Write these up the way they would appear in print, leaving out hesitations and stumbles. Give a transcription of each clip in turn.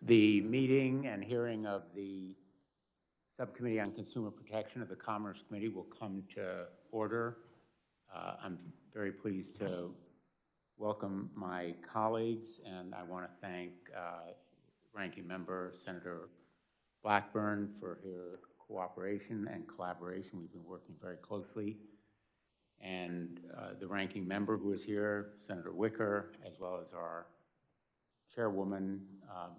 The meeting and hearing of the Subcommittee on Consumer Protection of the Commerce Committee will come to order. I'm very pleased to welcome my colleagues, and I want to thank Ranking Member Senator Blackburn for her cooperation and collaboration. We've been working very closely. And the Ranking Member who is here, Senator Wicker, as well as our Chairwoman,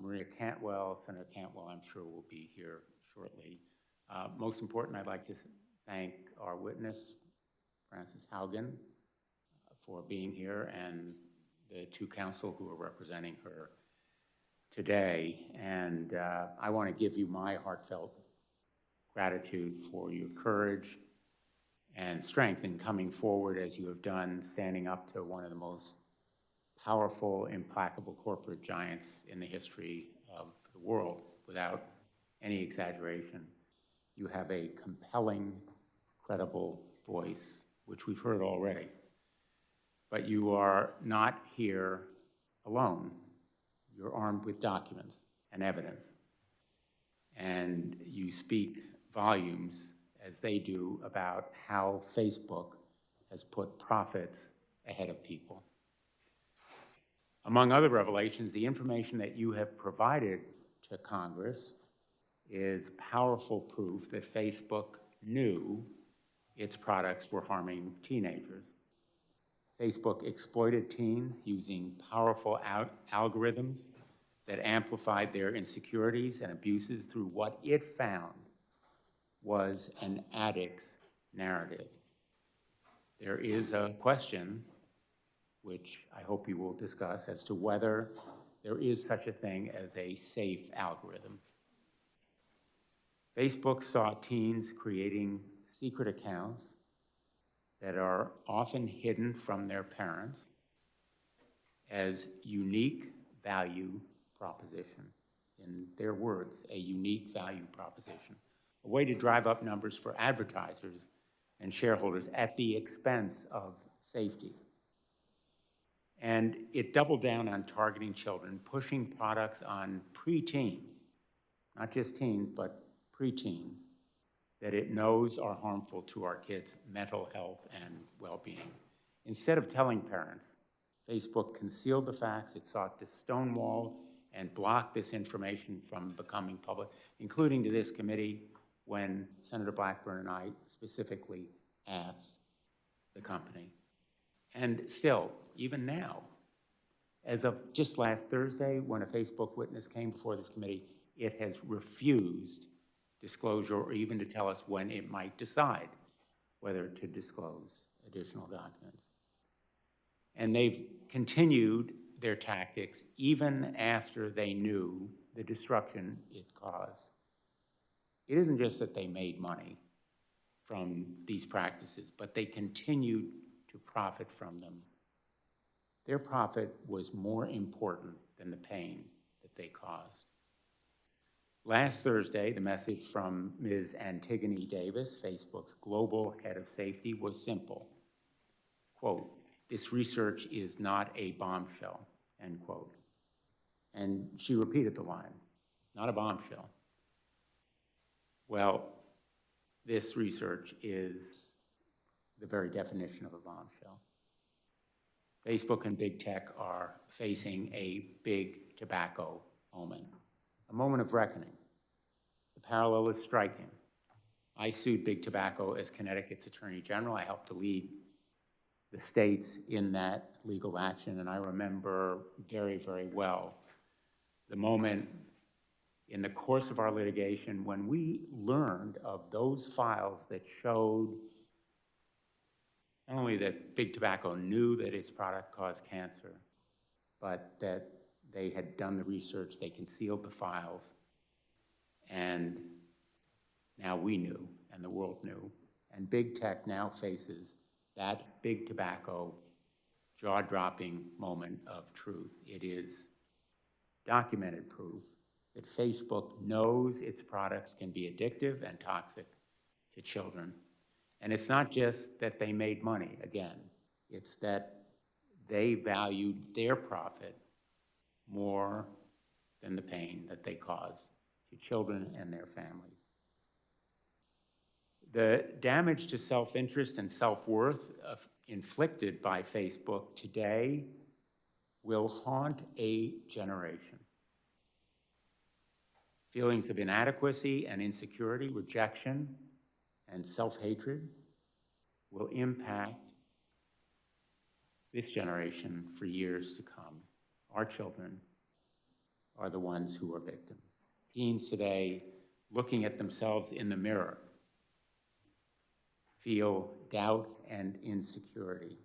Maria Cantwell. Senator Cantwell, I'm sure, will be here shortly. Most important, I'd like to thank our witness, Frances Haugen, for being here, and the two counsel who are representing her today. And I want to give you my heartfelt gratitude for your courage and strength in coming forward as you have done, standing up to one of the most powerful, implacable corporate giants in the history of the world, without any exaggeration. You have a compelling, credible voice, which we've heard already. But you are not here alone. You're armed with documents and evidence. And you speak volumes, as they do, about how Facebook has put profits ahead of people. Among other revelations, the information that you have provided to Congress is powerful proof that Facebook knew its products were harming teenagers. Facebook exploited teens using powerful algorithms that amplified their insecurities and abuses through what it found was an addict's narrative. There is a question, which I hope you will discuss, as to whether there is such a thing as a safe algorithm. Facebook saw teens creating secret accounts that are often hidden from their parents as unique value proposition. In their words, a unique value proposition. A way to drive up numbers for advertisers and shareholders at the expense of safety. And it doubled down on targeting children, pushing products on preteens, not just teens, but preteens, that it knows are harmful to our kids' mental health and well-being. Instead of telling parents, Facebook concealed the facts. It sought to stonewall and block this information from becoming public, including to this committee when Senator Blackburn and I specifically asked the company. And still, even now, as of just last Thursday, when a Facebook witness came before this committee, it has refused disclosure or even to tell us when it might decide whether to disclose additional documents. And they've continued their tactics even after they knew the disruption it caused. It isn't just that they made money from these practices, but they continued to profit from them. Their profit was more important than the pain that they caused. Last Thursday, the message from Ms. Antigone Davis, Facebook's global head of safety, was simple. Quote, "This research is not a bombshell," end quote. And she repeated the line, "Not a bombshell." Well, this research is the very definition of a bombshell. Facebook and big tech are facing a big tobacco moment, a moment of reckoning. The parallel is striking. I sued Big Tobacco as Connecticut's Attorney General. I helped to lead the states in that legal action, and I remember very, very well the moment in the course of our litigation when we learned of those files that showed not only that Big Tobacco knew that its product caused cancer, but that they had done the research, they concealed the files, and now we knew, and the world knew. And big tech now faces that Big Tobacco jaw-dropping moment of truth. It is documented proof that Facebook knows its products can be addictive and toxic to children. And it's not just that they made money, again, it's that they valued their profit more than the pain that they cause to children and their families. The damage to self-interest and self-worth inflicted by Facebook today will haunt a generation. Feelings of inadequacy and insecurity, rejection, and self-hatred will impact this generation for years to come. Our children are the ones who are victims. Teens today, looking at themselves in the mirror, feel doubt and insecurity.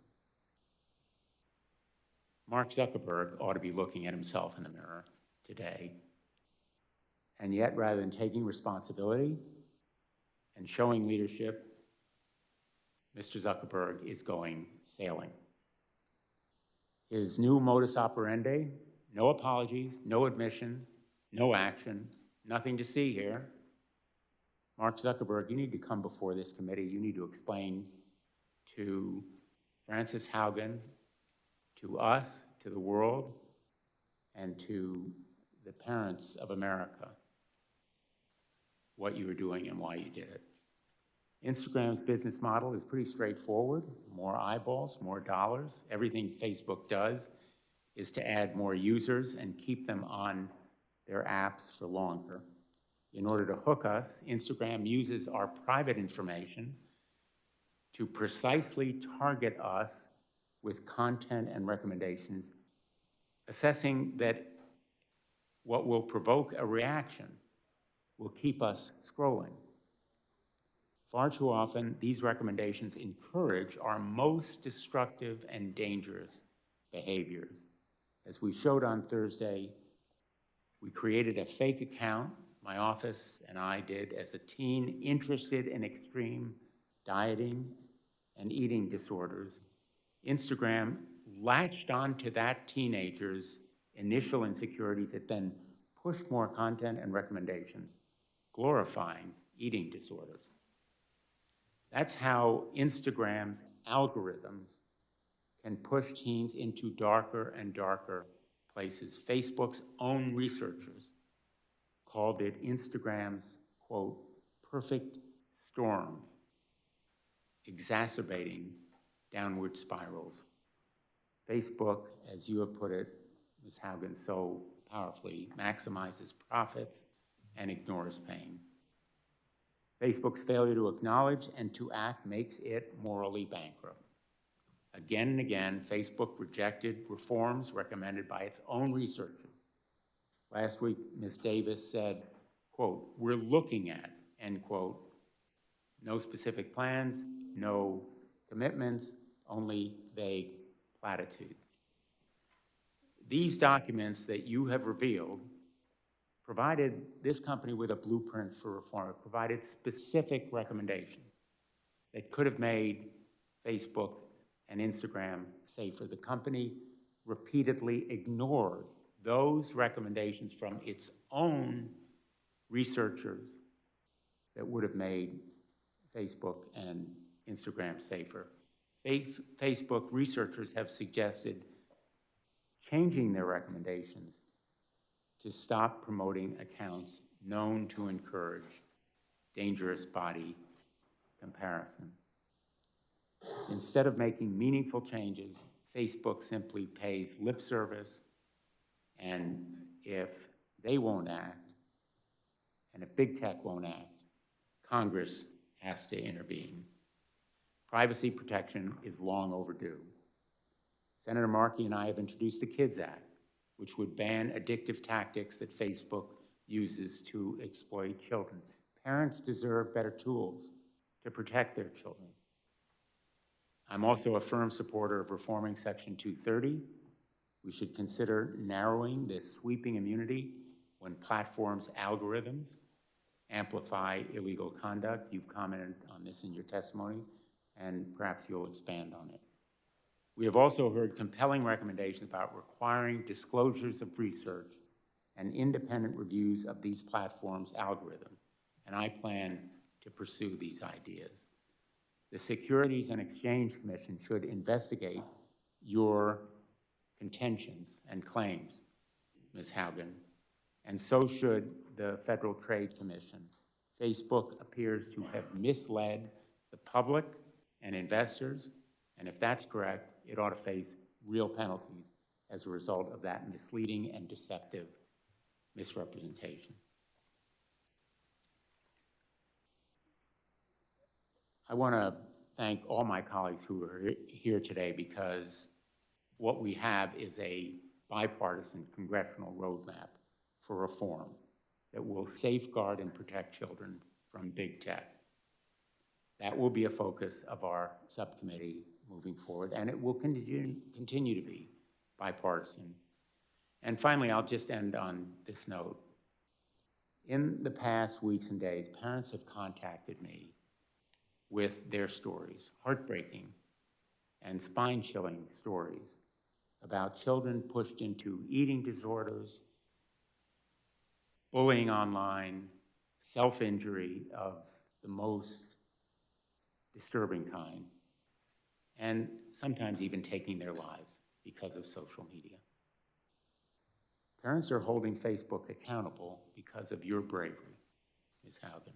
Mark Zuckerberg ought to be looking at himself in the mirror today. And yet, rather than taking responsibility and showing leadership, Mr. Zuckerberg is going sailing. His new modus operandi, no apologies, no admission, no action, nothing to see here. Mark Zuckerberg, you need to come before this committee. You need to explain to Frances Haugen, to us, to the world, and to the parents of America what you were doing and why you did it. Instagram's business model is pretty straightforward. More eyeballs, more dollars. Everything Facebook does is to add more users and keep them on their apps for longer. In order to hook us, Instagram uses our private information to precisely target us with content and recommendations, assessing that what will provoke a reaction will keep us scrolling. Far too often, these recommendations encourage our most destructive and dangerous behaviors. As we showed on Thursday, we created a fake account, my office and I did, as a teen interested in extreme dieting and eating disorders. Instagram latched onto that teenager's initial insecurities. It then pushed more content and recommendations, glorifying eating disorders. That's how Instagram's algorithms can push teens into darker and darker places. Facebook's own researchers called it Instagram's, quote, perfect storm, exacerbating downward spirals. Facebook, as you have put it, Ms. Haugen, so powerfully, maximizes profits and ignores pain. Facebook's failure to acknowledge and to act makes it morally bankrupt. Again and again, Facebook rejected reforms recommended by its own researchers. Last week, Ms. Davis said, quote, we're looking at, end quote, no specific plans, no commitments, only vague platitudes. These documents that you have revealed provided this company with a blueprint for reform. It provided specific recommendations that could have made Facebook and Instagram safer. The company repeatedly ignored those recommendations from its own researchers that would have made Facebook and Instagram safer. Facebook researchers have suggested changing their recommendations to stop promoting accounts known to encourage dangerous body comparison. Instead of making meaningful changes, Facebook simply pays lip service, and if they won't act, and if big tech won't act, Congress has to intervene. Privacy protection is long overdue. Senator Markey and I have introduced the KIDS Act, which would ban addictive tactics that Facebook uses to exploit children. Parents deserve better tools to protect their children. I'm also a firm supporter of reforming Section 230. We should consider narrowing this sweeping immunity when platforms' algorithms amplify illegal conduct. You've commented on this in your testimony, and perhaps you'll expand on it. We have also heard compelling recommendations about requiring disclosures of research and independent reviews of these platforms' algorithms, and I plan to pursue these ideas. The Securities and Exchange Commission should investigate your contentions and claims, Ms. Haugen, and so should the Federal Trade Commission. Facebook appears to have misled the public and investors, and if that's correct, it ought to face real penalties as a result of that misleading and deceptive misrepresentation. I want to thank all my colleagues who are here today, because what we have is a bipartisan congressional roadmap for reform that will safeguard and protect children from big tech. That will be a focus of our subcommittee moving forward, and it will continue to be bipartisan. And finally, I'll just end on this note. In the past weeks and days, parents have contacted me with their stories, heartbreaking and spine-chilling stories about children pushed into eating disorders, bullying online, self-injury of the most disturbing kind, and sometimes even taking their lives because of social media. Parents are holding Facebook accountable because of your bravery, Ms. Haugen,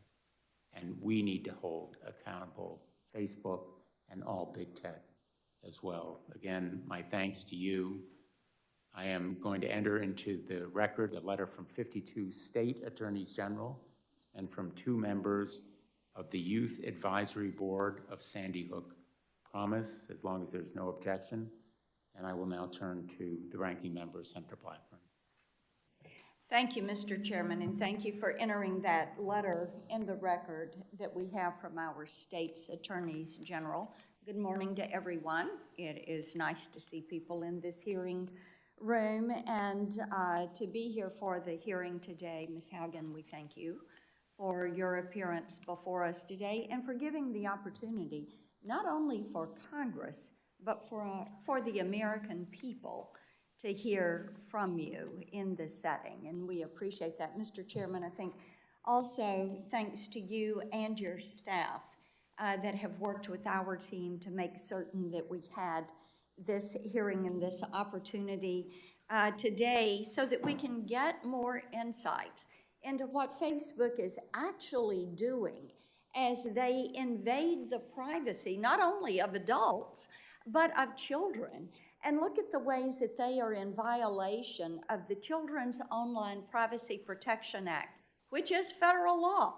and we need to hold accountable Facebook and all big tech as well. Again, my thanks to you. I am going to enter into the record a letter from 52 state attorneys general and from 2 members of the Youth Advisory Board of Sandy Hook Promise, as long as there's no objection. And I will now turn to the ranking member, Senator Blackburn. Thank you, Mr. Chairman, and thank you for entering that letter in the record that we have from our state's attorneys general. Good morning to everyone. It is nice to see people in this hearing room and to be here for the hearing today. Ms. Haugen, we thank you for your appearance before us today and for giving the opportunity not only for Congress, but for the American people to hear from you in this setting, and we appreciate that. Mr. Chairman, I think also thanks to you and your staff that have worked with our team to make certain that we had this hearing and this opportunity today so that we can get more insights into what Facebook is actually doing as they invade the privacy not only of adults, but of children. And look at the ways that they are in violation of the Children's Online Privacy Protection Act, which is federal law,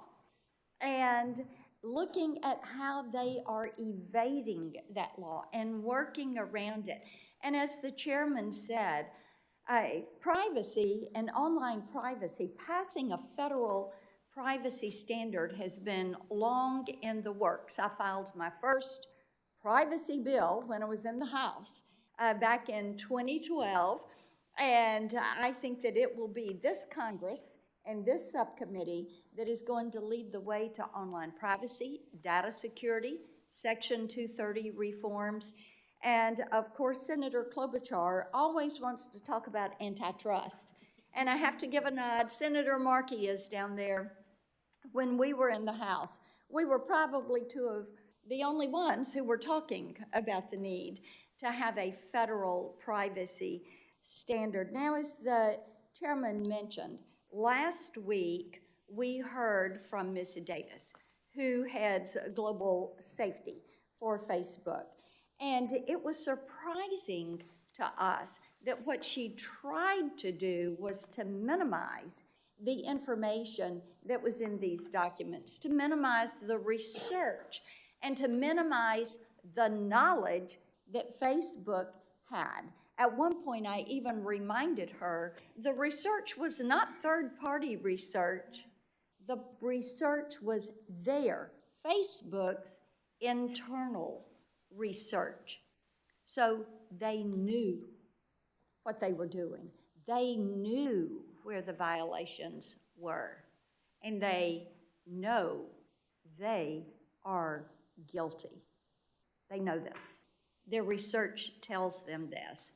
and looking at how they are evading that law and working around it. And as the chairman said, privacy and online privacy, passing a federal privacy standard has been long in the works. I filed my first privacy bill when I was in the House back in 2012, and I think that it will be this Congress and this subcommittee that is going to lead the way to online privacy, data security, Section 230 reforms, and of course Senator Klobuchar always wants to talk about antitrust. And I have to give a nod, Senator Markey is down there. When we were in the House, we were probably 2 of the only ones who were talking about the need to have a federal privacy standard. Now, as the chairman mentioned, last week we heard from Ms. Davis, who heads global safety for Facebook. And it was surprising to us that what she tried to do was to minimize the information that was in these documents, to minimize the research, and to minimize the knowledge that Facebook had. At one point, I even reminded her the research was not third-party research. The research was there, Facebook's internal research. So they knew what they were doing. They knew where the violations were, and they know they are guilty. They know this. Their research tells them this.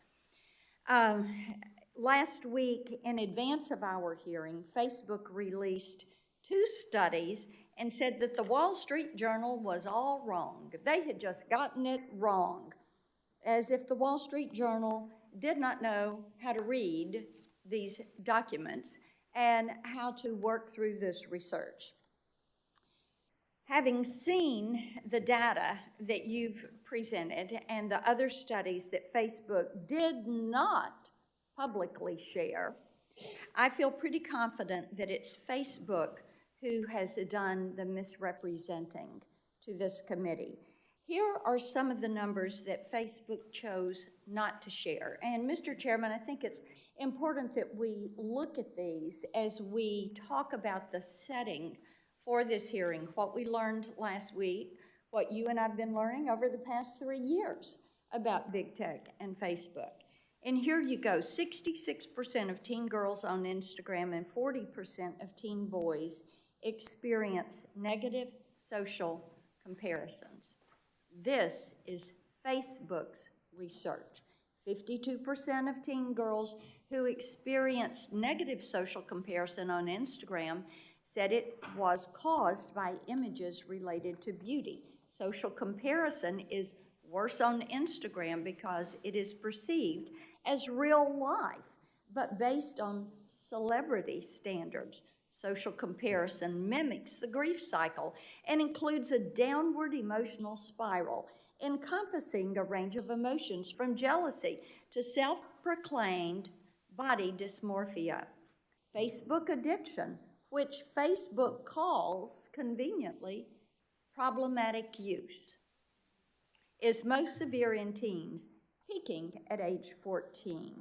Last week, in advance of our hearing, Facebook released 2 studies and said that the Wall Street Journal was all wrong. They had just gotten it wrong, as if the Wall Street Journal did not know how to read these documents and how to work through this research. Having seen the data that you've presented and the other studies that Facebook did not publicly share, I feel pretty confident that it's Facebook who has done the misrepresenting to this committee. Here are some of the numbers that Facebook chose not to share. And Mr. Chairman, I think it's important that we look at these as we talk about the setting for this hearing, what we learned last week, what you and I've been learning over the past 3 years about big tech and Facebook. And here you go, 66% of teen girls on Instagram and 40% of teen boys experience negative social comparisons. This is Facebook's research. 52% of teen girls who experienced negative social comparison on Instagram said it was caused by images related to beauty. Social comparison is worse on Instagram because it is perceived as real life, but based on celebrity standards. Social comparison mimics the grief cycle and includes a downward emotional spiral encompassing a range of emotions from jealousy to self-proclaimed body dysmorphia. Facebook addiction, which Facebook calls conveniently problematic use, is most severe in teens, peaking at age 14.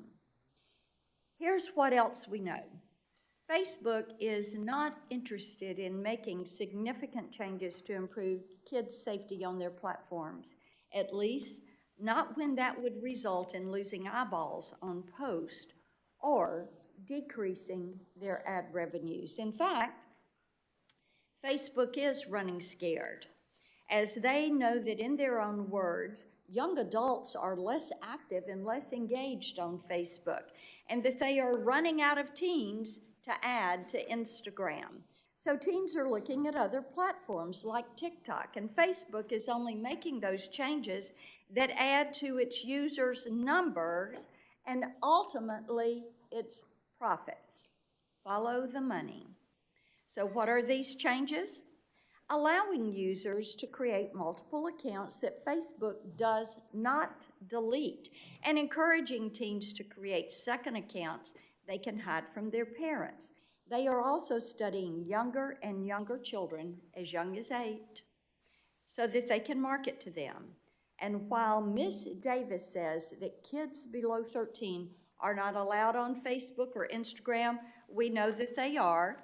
Here's what else we know. Facebook is not interested in making significant changes to improve kids' safety on their platforms, at least not when that would result in losing eyeballs on posts or decreasing their ad revenues. In fact, Facebook is running scared, as they know that, in their own words, young adults are less active and less engaged on Facebook, and that they are running out of teens to add to Instagram. So teens are looking at other platforms like TikTok, and Facebook is only making those changes that add to its users' numbers and ultimately its profits. Follow the money. So what are these changes? Allowing users to create multiple accounts that Facebook does not delete, and encouraging teens to create second accounts they can hide from their parents. They are also studying younger and younger children, as young as 8, so that they can market to them. And while Ms. Davis says that kids below 13 are not allowed on Facebook or Instagram, we know that they are,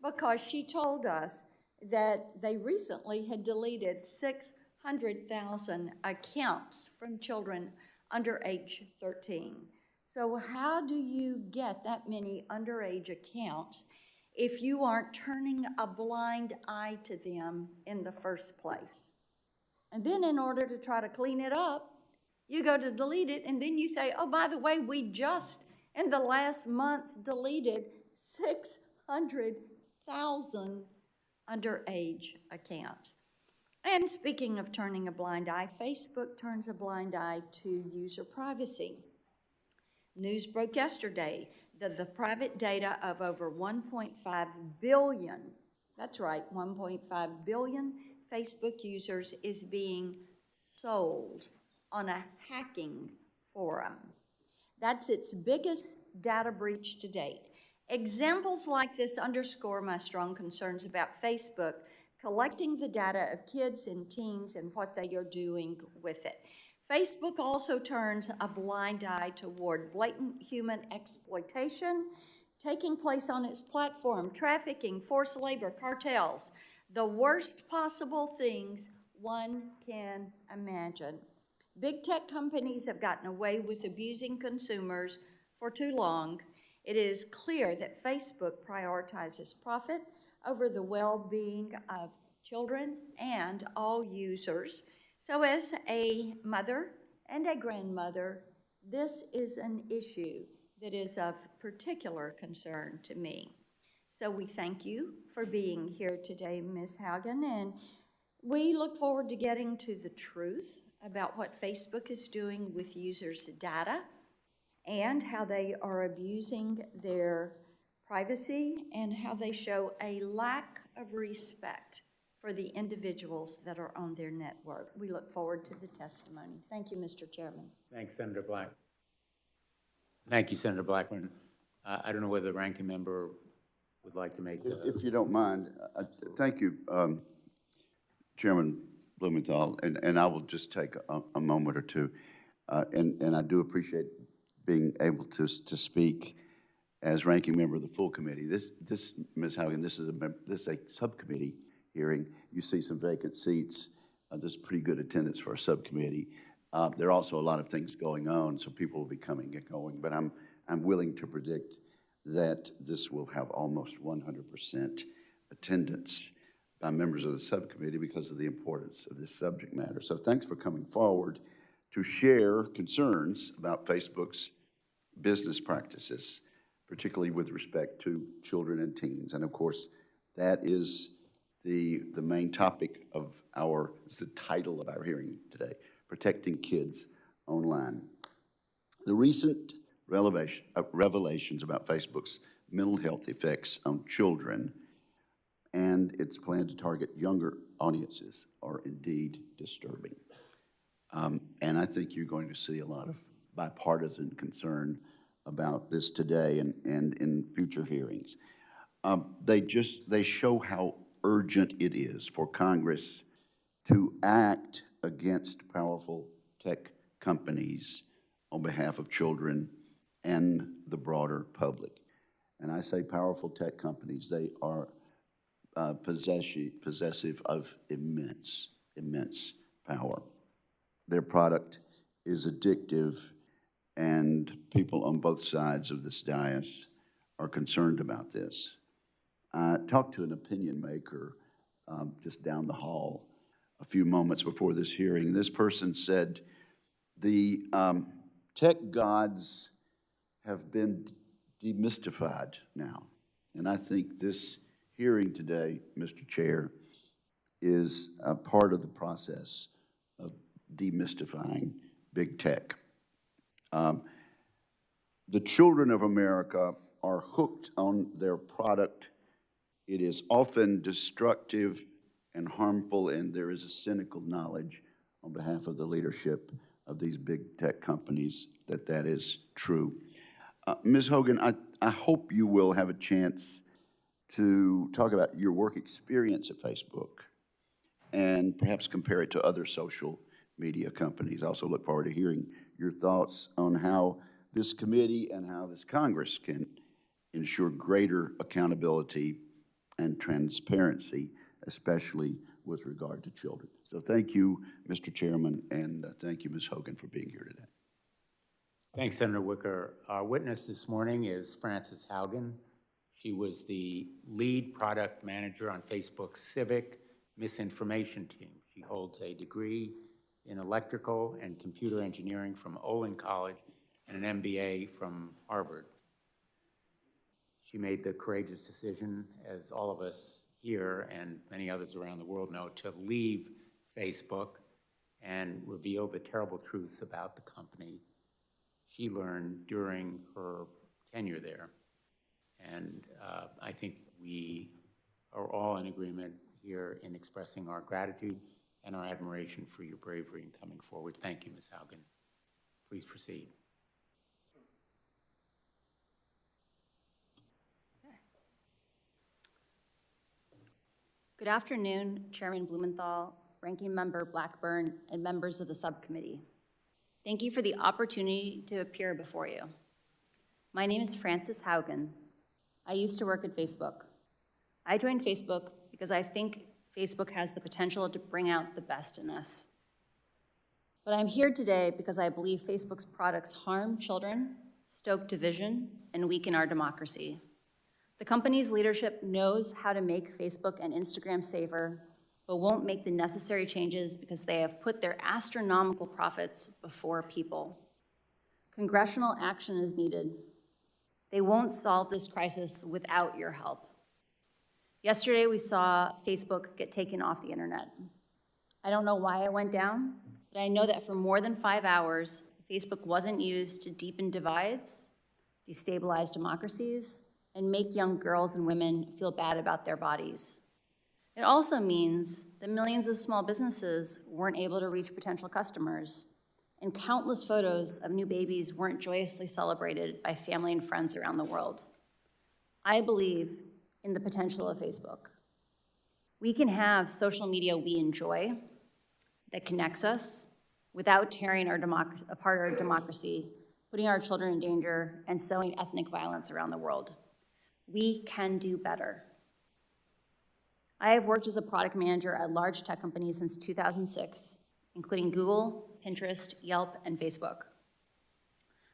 because she told us that they recently had deleted 600,000 accounts from children under age 13. So how do you get that many underage accounts if you aren't turning a blind eye to them in the first place? And then in order to try to clean it up, you go to delete it, and then you say, oh, by the way, we just, in the last month, deleted 600,000 underage accounts. And speaking of turning a blind eye, Facebook turns a blind eye to user privacy. News broke yesterday that the private data of over 1.5 billion, that's right, 1.5 billion Facebook users is being sold on a hacking forum. That's its biggest data breach to date. Examples like this underscore my strong concerns about Facebook collecting the data of kids and teens and what they are doing with it. Facebook also turns a blind eye toward blatant human exploitation taking place on its platform, trafficking, forced labor, cartels, the worst possible things one can imagine. Big tech companies have gotten away with abusing consumers for too long. It is clear that Facebook prioritizes profit over the well-being of children and all users. So as a mother and a grandmother, this is an issue that is of particular concern to me. So we thank you for being here today, Ms. Haugen, and we look forward to getting to the truth about what Facebook is doing with users' data and how they are abusing their privacy and how they show a lack of respect for the individuals that are on their network. We look forward to the testimony. Thank you, Mr. Chairman. Thanks, Senator Black. Thank you, Senator Blackburn. I don't know whether the ranking member would like to make If you don't mind, thank you, Chairman Blumenthal, and I will just take a moment or two. And I do appreciate being able to speak as ranking member of the full committee. This Ms. Haugen, this is a subcommittee hearing. You see some vacant seats. There's pretty good attendance for a subcommittee. There are also a lot of things going on, so people will be coming and going. But I'm willing to predict that this will have almost 100% attendance by members of the subcommittee because of the importance of this subject matter. So thanks for coming forward to share concerns about Facebook's business practices, particularly with respect to children and teens. And of course, that is the main topic of it's the title of our hearing today, Protecting Kids Online. The recent revelations about Facebook's mental health effects on children and its plan to target younger audiences are indeed disturbing. And I think you're going to see a lot of bipartisan concern about this today and in future hearings. They show how urgent it is for Congress to act against powerful tech companies on behalf of children and the broader public. And I say powerful tech companies, they are possessive of immense power. Their product is addictive, and people on both sides of this dais are concerned about this. I talked to an opinion maker just down the hall a few moments before this hearing. This person said, the tech gods have been demystified now. And I think this hearing today, Mr. Chair, is a part of the process of demystifying big tech. The children of America are hooked on their product. It is often destructive and harmful, and there is a cynical knowledge on behalf of the leadership of these big tech companies that is true. Ms. Haugen, I hope you will have a chance to talk about your work experience at Facebook and perhaps compare it to other social media companies. I also look forward to hearing your thoughts on how this committee and how this Congress can ensure greater accountability and transparency, especially with regard to children. So thank you, Mr. Chairman, and thank you, Ms. Haugen, for being here today. Thanks, Senator Wicker. Our witness this morning is Frances Haugen. She was the lead product manager on Facebook's civic misinformation team. She holds a degree in electrical and computer engineering from Olin College and an MBA from Harvard. She made the courageous decision, as all of us here and many others around the world know, to leave Facebook and reveal the terrible truths about the company she learned during her tenure there. And I think we are all in agreement here in expressing our gratitude and our admiration for your bravery in coming forward. Thank you, Ms. Haugen. Please proceed. Good afternoon, Chairman Blumenthal, Ranking Member Blackburn, and members of the subcommittee. Thank you for the opportunity to appear before you. My name is Frances Haugen. I used to work at Facebook. I joined Facebook because I think Facebook has the potential to bring out the best in us. But I'm here today because I believe Facebook's products harm children, stoke division, and weaken our democracy. The company's leadership knows how to make Facebook and Instagram safer, but won't make the necessary changes because they have put their astronomical profits before people. Congressional action is needed. They won't solve this crisis without your help. Yesterday, we saw Facebook get taken off the internet. I don't know why it went down, but I know that for more than 5 hours, Facebook wasn't used to deepen divides, destabilize democracies, and make young girls and women feel bad about their bodies. It also means that millions of small businesses weren't able to reach potential customers, and countless photos of new babies weren't joyously celebrated by family and friends around the world. I believe in the potential of Facebook. We can have social media we enjoy that connects us without tearing apart our democracy, putting our children in danger, and sowing ethnic violence around the world. We can do better. I have worked as a product manager at large tech companies since 2006, including Google, Pinterest, Yelp, and Facebook.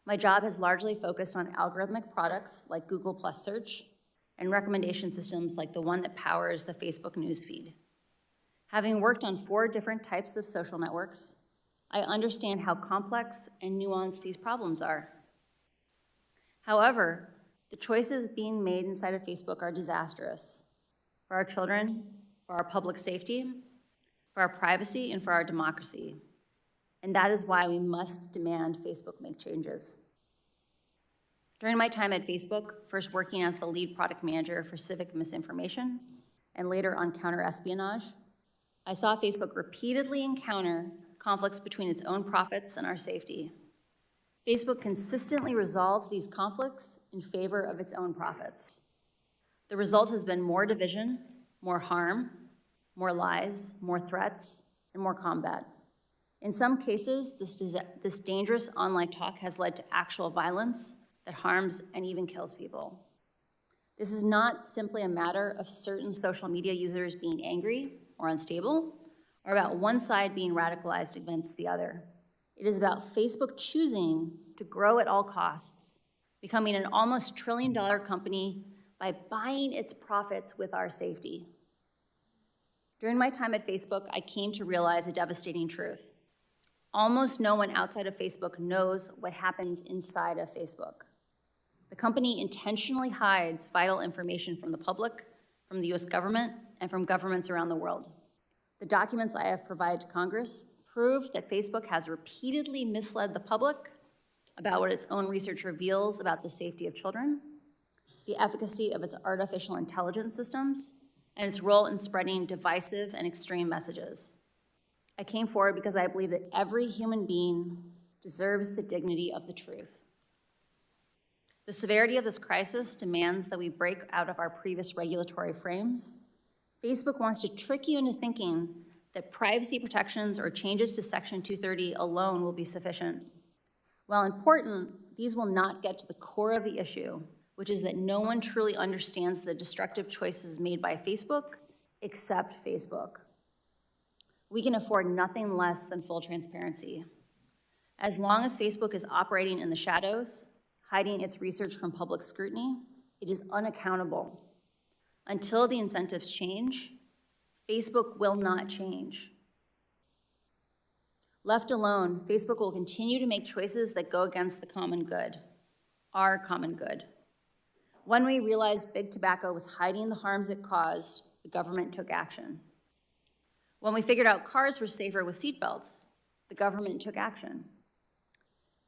My job has largely focused on algorithmic products like Google Plus Search and recommendation systems like the one that powers the Facebook newsfeed. Having worked on 4 different types of social networks, I understand how complex and nuanced these problems are. However, the choices being made inside of Facebook are disastrous for our children, for our public safety, for our privacy, and for our democracy. And that is why we must demand Facebook make changes. During my time at Facebook, first working as the lead product manager for civic misinformation, and later on counter-espionage, I saw Facebook repeatedly encounter conflicts between its own profits and our safety. Facebook consistently resolved these conflicts in favor of its own profits. The result has been more division, more harm, more lies, more threats, and more combat. In some cases, this dangerous online talk has led to actual violence that harms and even kills people. This is not simply a matter of certain social media users being angry or unstable, or about one side being radicalized against the other. It is about Facebook choosing to grow at all costs, becoming an almost $1 trillion company by buying its profits with our safety. During my time at Facebook, I came to realize a devastating truth. Almost no one outside of Facebook knows what happens inside of Facebook. The company intentionally hides vital information from the public, from the US government, and from governments around the world. The documents I have provided to Congress prove that Facebook has repeatedly misled the public about what its own research reveals about the safety of children, the efficacy of its artificial intelligence systems, and its role in spreading divisive and extreme messages. I came forward because I believe that every human being deserves the dignity of the truth. The severity of this crisis demands that we break out of our previous regulatory frames. Facebook wants to trick you into thinking that privacy protections or changes to Section 230 alone will be sufficient. While important, these will not get to the core of the issue, which is that no one truly understands the destructive choices made by Facebook except Facebook. We can afford nothing less than full transparency. As long as Facebook is operating in the shadows, hiding its research from public scrutiny, it is unaccountable. Until the incentives change, Facebook will not change. Left alone, Facebook will continue to make choices that go against the common good, our common good. When we realized big tobacco was hiding the harms it caused, the government took action. When we figured out cars were safer with seatbelts, the government took action.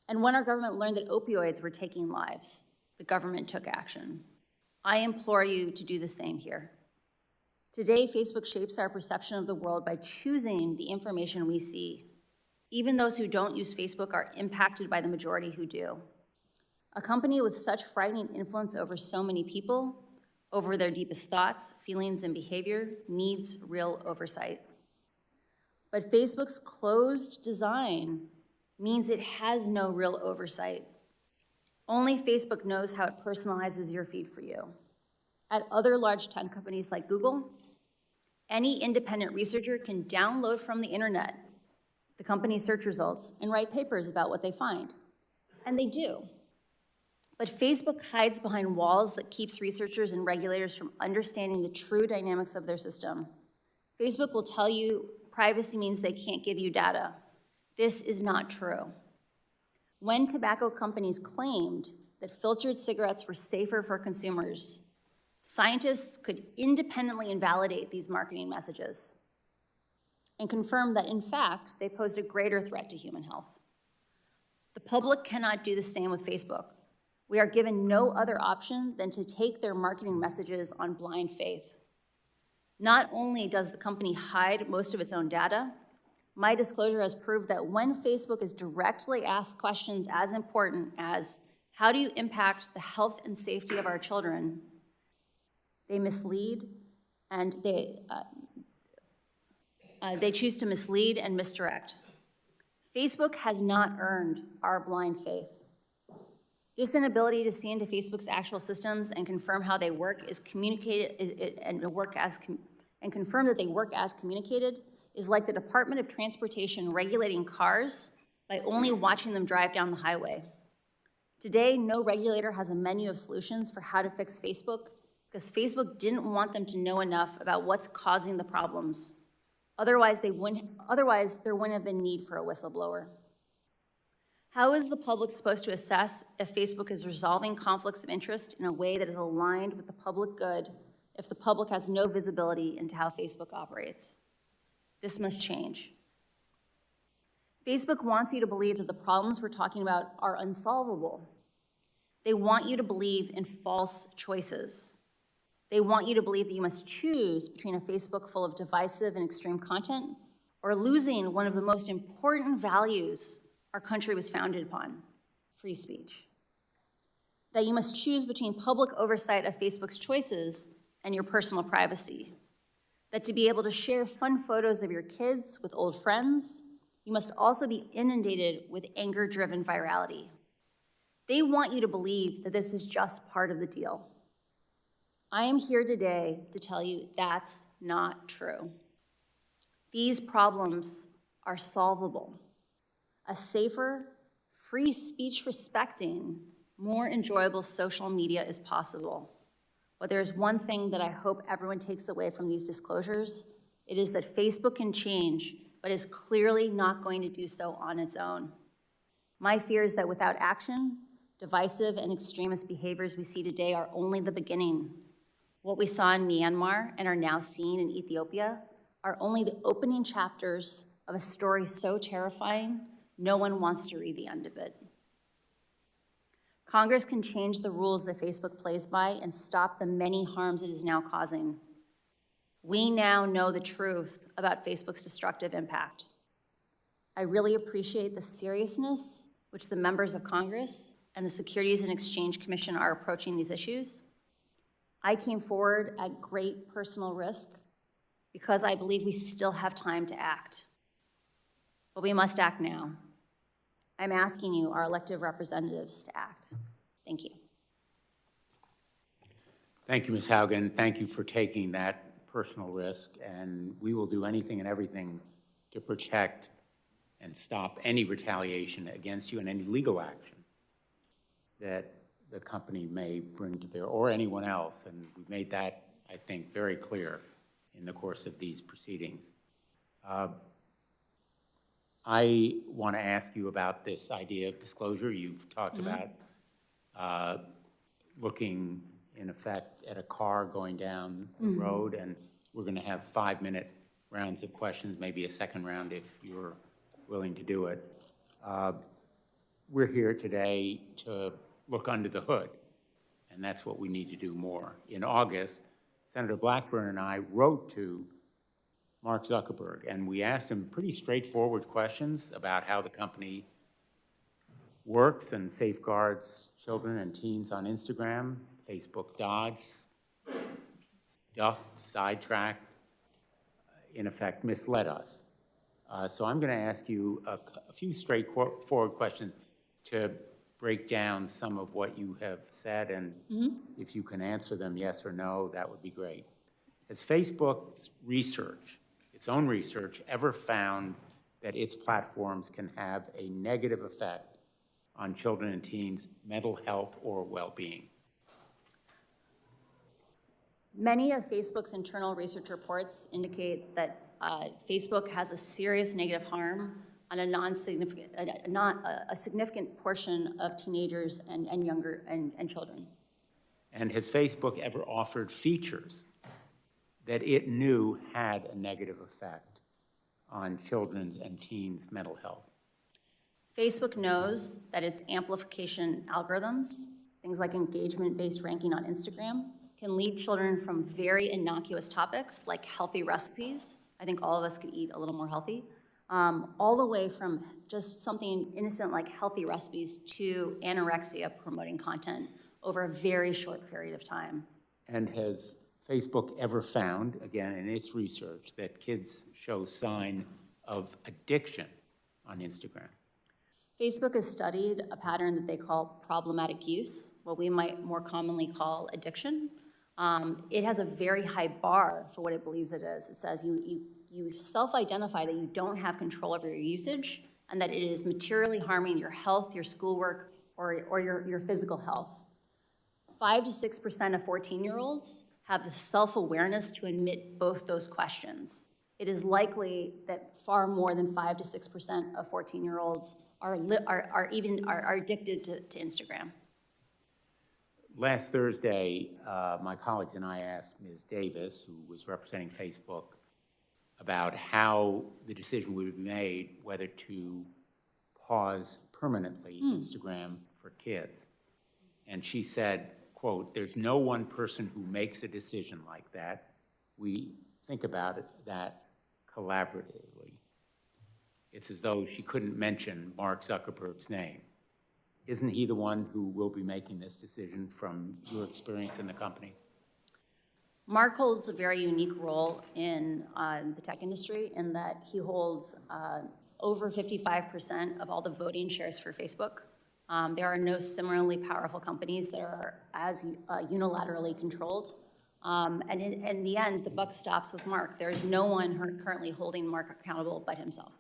And when our government learned that opioids were taking lives, the government took action. I implore you to do the same here. Today, Facebook shapes our perception of the world by choosing the information we see. Even those who don't use Facebook are impacted by the majority who do. A company with such frightening influence over so many people, over their deepest thoughts, feelings, and behavior, needs real oversight. But Facebook's closed design means it has no real oversight. Only Facebook knows how it personalizes your feed for you. At other large tech companies like Google, any independent researcher can download from the internet the company's search results and write papers about what they find. And they do. But Facebook hides behind walls that keeps researchers and regulators from understanding the true dynamics of their system. Facebook will tell you privacy means they can't give you data. This is not true. When tobacco companies claimed that filtered cigarettes were safer for consumers, scientists could independently invalidate these marketing messages and confirm that, in fact, they posed a greater threat to human health. The public cannot do the same with Facebook. We are given no other option than to take their marketing messages on blind faith. Not only does the company hide most of its own data, my disclosure has proved that when Facebook is directly asked questions as important as, how do you impact the health and safety of our children, they mislead and they choose to mislead and misdirect. Facebook has not earned our blind faith. This inability to see into Facebook's actual systems and confirm how they work is communicated and confirm that they work as communicated is like the Department of Transportation regulating cars by only watching them drive down the highway. Today, no regulator has a menu of solutions for how to fix Facebook because Facebook didn't want them to know enough about what's causing the problems. Otherwise, there wouldn't have been need for a whistleblower. How is the public supposed to assess if Facebook is resolving conflicts of interest in a way that is aligned with the public good if the public has no visibility into how Facebook operates? This must change. Facebook wants you to believe that the problems we're talking about are unsolvable. They want you to believe in false choices. They want you to believe that you must choose between a Facebook full of divisive and extreme content or losing one of the most important values our country was founded upon, free speech. That you must choose between public oversight of Facebook's choices and your personal privacy. That to be able to share fun photos of your kids with old friends, you must also be inundated with anger-driven virality. They want you to believe that this is just part of the deal. I am here today to tell you that's not true. These problems are solvable. A safer, free speech respecting, more enjoyable social media is possible. But there's one thing that I hope everyone takes away from these disclosures. It is that Facebook can change, but is clearly not going to do so on its own. My fear is that without action, divisive and extremist behaviors we see today are only the beginning. What we saw in Myanmar and are now seeing in Ethiopia are only the opening chapters of a story so terrifying, no one wants to read the end of it. Congress can change the rules that Facebook plays by and stop the many harms it is now causing. We now know the truth about Facebook's destructive impact. I really appreciate the seriousness which the members of Congress and the Securities and Exchange Commission are approaching these issues. I came forward at great personal risk because I believe we still have time to act. But we must act now. I'm asking you, our elected representatives, to act. Thank you. Thank you, Ms. Haugen. Thank you for taking that personal risk, and we will do anything and everything to protect and stop any retaliation against you and any legal action that the company may bring to bear, or anyone else, and we've made that, I think, very clear in the course of these proceedings. I want to ask you about this idea of disclosure. You've talked about looking, in effect, at a car going down the road, and we're going to have 5-minute rounds of questions, maybe a second round if you're willing to do it. We're here today to look under the hood, and that's what we need to do more. In August, Senator Blackburn and I wrote to Mark Zuckerberg, and we asked him pretty straightforward questions about how the company works and safeguards children and teens on Instagram. Facebook dodged, ducked, sidetracked, in effect misled us. So I'm going to ask you a few straightforward questions to break down some of what you have said, and if you can answer them yes or no, that would be great. Has Facebook's research, its own research, ever found that its platforms can have a negative effect on children and teens' mental health or well-being? Many of Facebook's internal research reports indicate that Facebook has a serious negative harm on a significant portion of teenagers and younger and children. And has Facebook ever offered features that it knew had a negative effect on children's and teens' mental health? Facebook knows that its amplification algorithms, things like engagement-based ranking on Instagram, can lead children from very innocuous topics like healthy recipes. I think all of us could eat a little more healthy, all the way from just something innocent like healthy recipes to anorexia promoting content over a very short period of time. And has Facebook ever found, again, in its research, that kids show sign of addiction on Instagram? Facebook has studied a pattern that they call problematic use, what we might more commonly call addiction. It has a very high bar for what it believes it is. It says you self-identify that you don't have control over your usage and that it is materially harming your health, your schoolwork, or your physical health. 5 to 6% of 14-year-olds have the self-awareness to admit both those questions. It is likely that far more than 5 to 6% of 14-year-olds are addicted to Instagram. Last Thursday, my colleagues and I asked Ms. Davis, who was representing Facebook, about how the decision would be made whether to pause permanently Instagram for kids. And she said, quote, "There's no one person who makes a decision like that. We think about that collaboratively." It's as though she couldn't mention Mark Zuckerberg's name. Isn't he the one who will be making this decision from your experience in the company? Mark holds a very unique role in the tech industry in that he holds over 55% of all the voting shares for Facebook. There are no similarly powerful companies that are as unilaterally controlled. And in the end, the buck stops with Mark. There's no one currently holding Mark accountable but himself.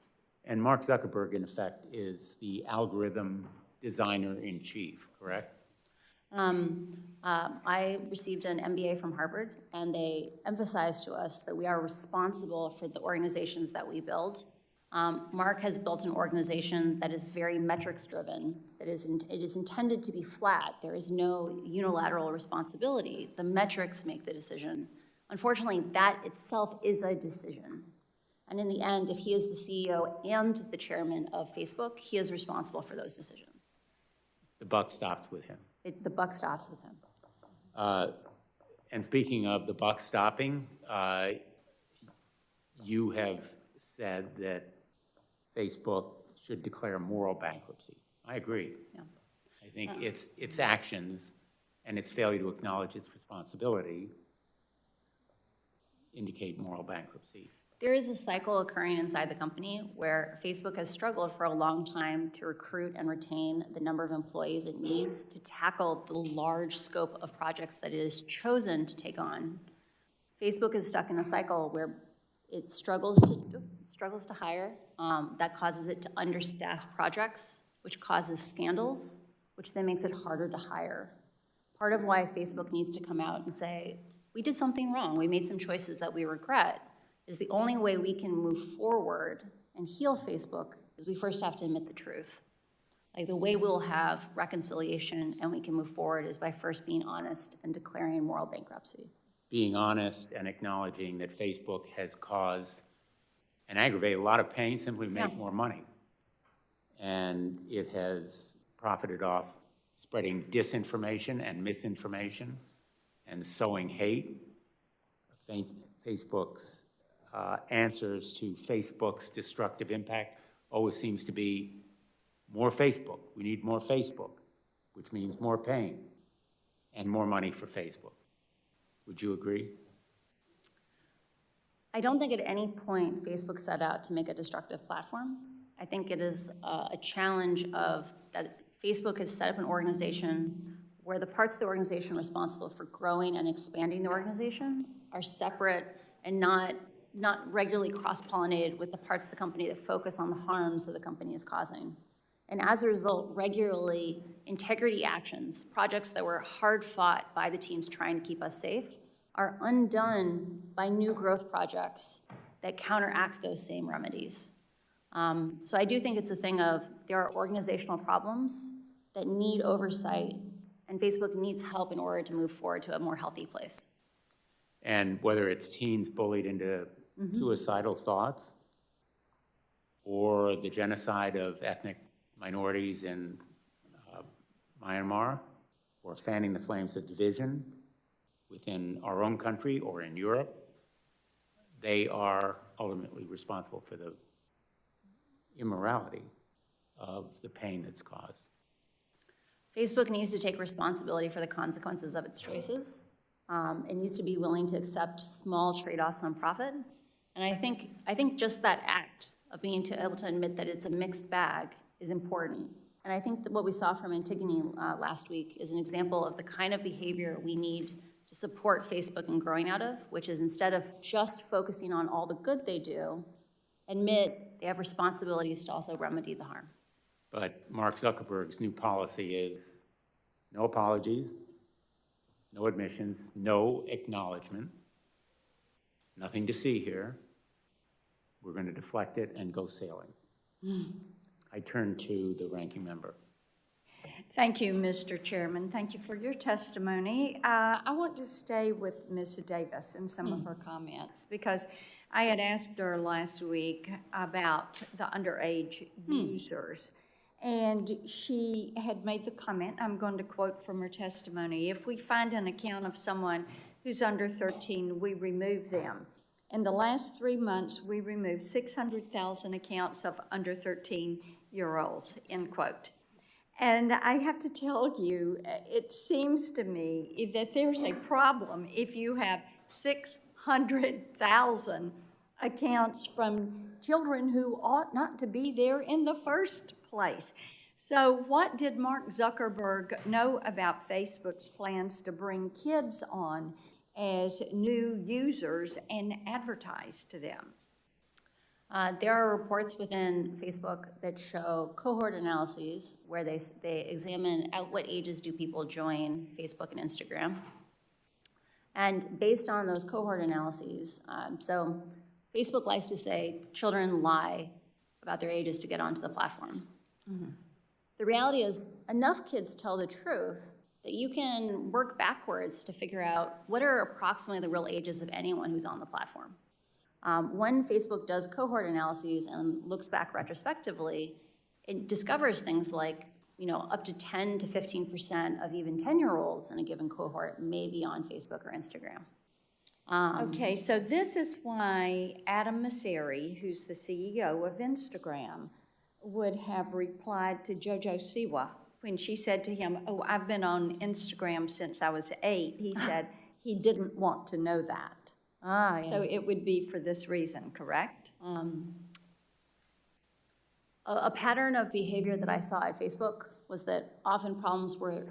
And Mark Zuckerberg, in effect, is the algorithm designer-in-chief, correct? I received an MBA from Harvard, and they emphasized to us that we are responsible for the organizations that we build. Mark has built an organization that is very metrics-driven. It is intended to be flat. There is no unilateral responsibility. The metrics make the decision. Unfortunately, that itself is a decision. And in the end, if he is the CEO and the chairman of Facebook, he is responsible for those decisions. The buck stops with him. The buck stops with him. And speaking of the buck stopping, you have said that Facebook should declare moral bankruptcy. I agree. Yeah. I think its actions and its failure to acknowledge its responsibility indicate moral bankruptcy. There is a cycle occurring inside the company where Facebook has struggled for a long time to recruit and retain the number of employees it needs to tackle the large scope of projects that it has chosen to take on. Facebook is stuck in a cycle where it struggles to hire. That causes it to understaff projects, which causes scandals, which then makes it harder to hire. Part of why Facebook needs to come out and say, we did something wrong, we made some choices that we regret, is the only way we can move forward and heal Facebook is we first have to admit the truth. Like the way we'll have reconciliation and we can move forward is by first being honest and declaring moral bankruptcy. Being honest and acknowledging that Facebook has caused and aggravated a lot of pain simply to make more money. And it has profited off spreading disinformation and misinformation and sowing hate. Facebook's answers to Facebook's destructive impact always seems to be more Facebook. We need more Facebook, which means more pain and more money for Facebook. Would you agree? I don't think at any point Facebook set out to make a destructive platform. I think it is a challenge of that Facebook has set up an organization where the parts of the organization responsible for growing and expanding the organization are separate and not regularly cross-pollinated with the parts of the company that focus on the harms that the company is causing. And as a result, regularly, integrity actions, projects that were hard fought by the teams trying to keep us safe, are undone by new growth projects that counteract those same remedies. So I do think it's a thing of there are organizational problems that need oversight, and Facebook needs help in order to move forward to a more healthy place. And whether it's teens bullied into suicidal thoughts or the genocide of ethnic minorities in Myanmar or fanning the flames of division within our own country or in Europe, they are ultimately responsible for the immorality of the pain that's caused. Facebook needs to take responsibility for the consequences of its choices. It needs to be willing to accept small trade-offs on profit. And I think just that act of being able to admit that it's a mixed bag is important. And I think that what we saw from Antigone last week is an example of the kind of behavior we need to support Facebook in growing out of, which is instead of just focusing on all the good they do, admit they have responsibilities to also remedy the harm. But Mark Zuckerberg's new policy is no apologies, no admissions, no acknowledgement, nothing to see here. We're going to deflect it and go sailing. I turn to the ranking member. Thank you, Mr. Chairman. Thank you for your testimony. I want to stay with Ms. Davis in some of her comments because I had asked her last week about the underage users. And she had made the comment, I'm going to quote from her testimony, if we find an account of someone who's under 13, we remove them. In the last 3 months, we removed 600,000 accounts of under 13-year-olds, end quote. And I have to tell you, it seems to me that there's a problem if you have 600,000 accounts from children who ought not to be there in the first place. So what did Mark Zuckerberg know about Facebook's plans to bring kids on as new users and advertise to them? There are reports within Facebook that show cohort analyses where they examine at what ages do people join Facebook and Instagram. And based on those cohort analyses, so Facebook likes to say children lie about their ages to get onto the platform. Mm-hmm. The reality is enough kids tell the truth that you can work backwards to figure out what are approximately the real ages of anyone who's on the platform. When Facebook does cohort analyses and looks back retrospectively, it discovers things like, up to 10 to 15% of even 10-year-olds in a given cohort may be on Facebook or Instagram. Okay, so this is why Adam Mosseri, who's the CEO of Instagram, would have replied to Jojo Siwa when she said to him, oh, I've been on Instagram since I was 8. He said he didn't want to know that. Yeah. So it would be for this reason, correct? A pattern of behavior that I saw at Facebook was that often problems were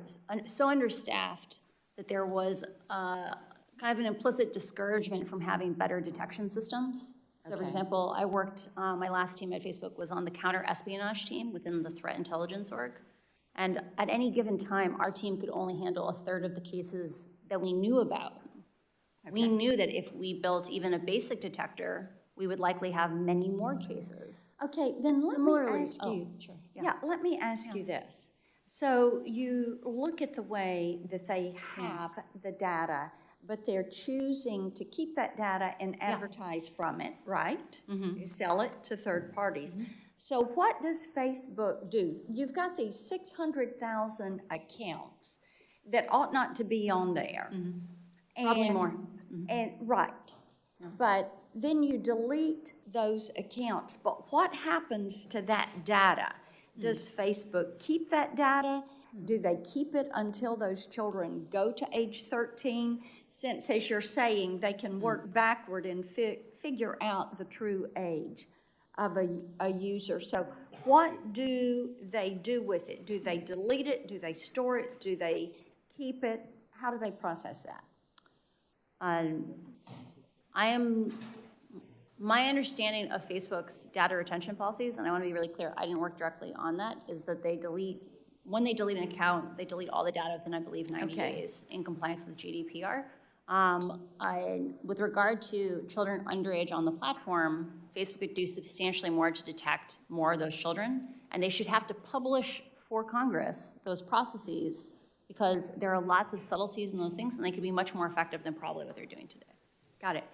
so understaffed that there was kind of an implicit discouragement from having better detection systems. So for example, I worked, my last team at Facebook was on the counter-espionage team within the threat intelligence org. And at any given time, our team could only handle 1/3 of the cases that we knew about. Okay. We knew that if we built even a basic detector, we would likely have many more cases. Okay, then let me ask you. Sure. Let me ask you this. So you look at the way that they have the data, but they're choosing to keep that data and advertise from it, right? Mm-hmm. You sell it to third parties. Mm-hmm. So what does Facebook do? You've got these 600,000 accounts that ought not to be on there. Mm-hmm. Probably more. Mm-hmm. And right, but then you delete those accounts. But what happens to that data? Does Facebook keep that data? Do they keep it until those children go to age 13? Since, as you're saying, they can work backward and figure out the true age of a user. So what do they do with it? Do they delete it? Do they store it? Do they keep it? How do they process that? My understanding of Facebook's data retention policies, and I want to be really clear, I didn't work directly on that, is that when they delete an account, they delete all the data within, I believe, 90 days in compliance with GDPR. With regard to children underage on the platform, Facebook could do substantially more to detect more of those children, and they should have to publish for Congress those processes because there are lots of subtleties in those things, and they could be much more effective than probably what they're doing today. Got it.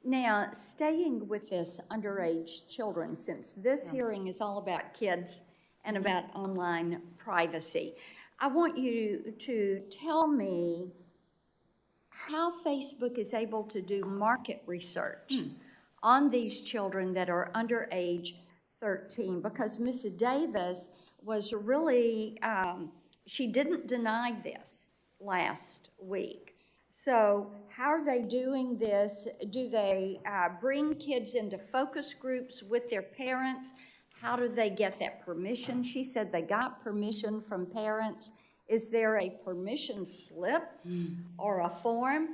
Now, staying with this underage children, since this hearing is all about kids and about online privacy, I want you to tell me how Facebook is able to do market research on these children that are under age 13, because Mrs. Davis was really, she didn't deny this last week. So how are they doing this? Do they bring kids into focus groups with their parents? How do they get that permission? She said they got permission from parents. Is there a permission slip or a form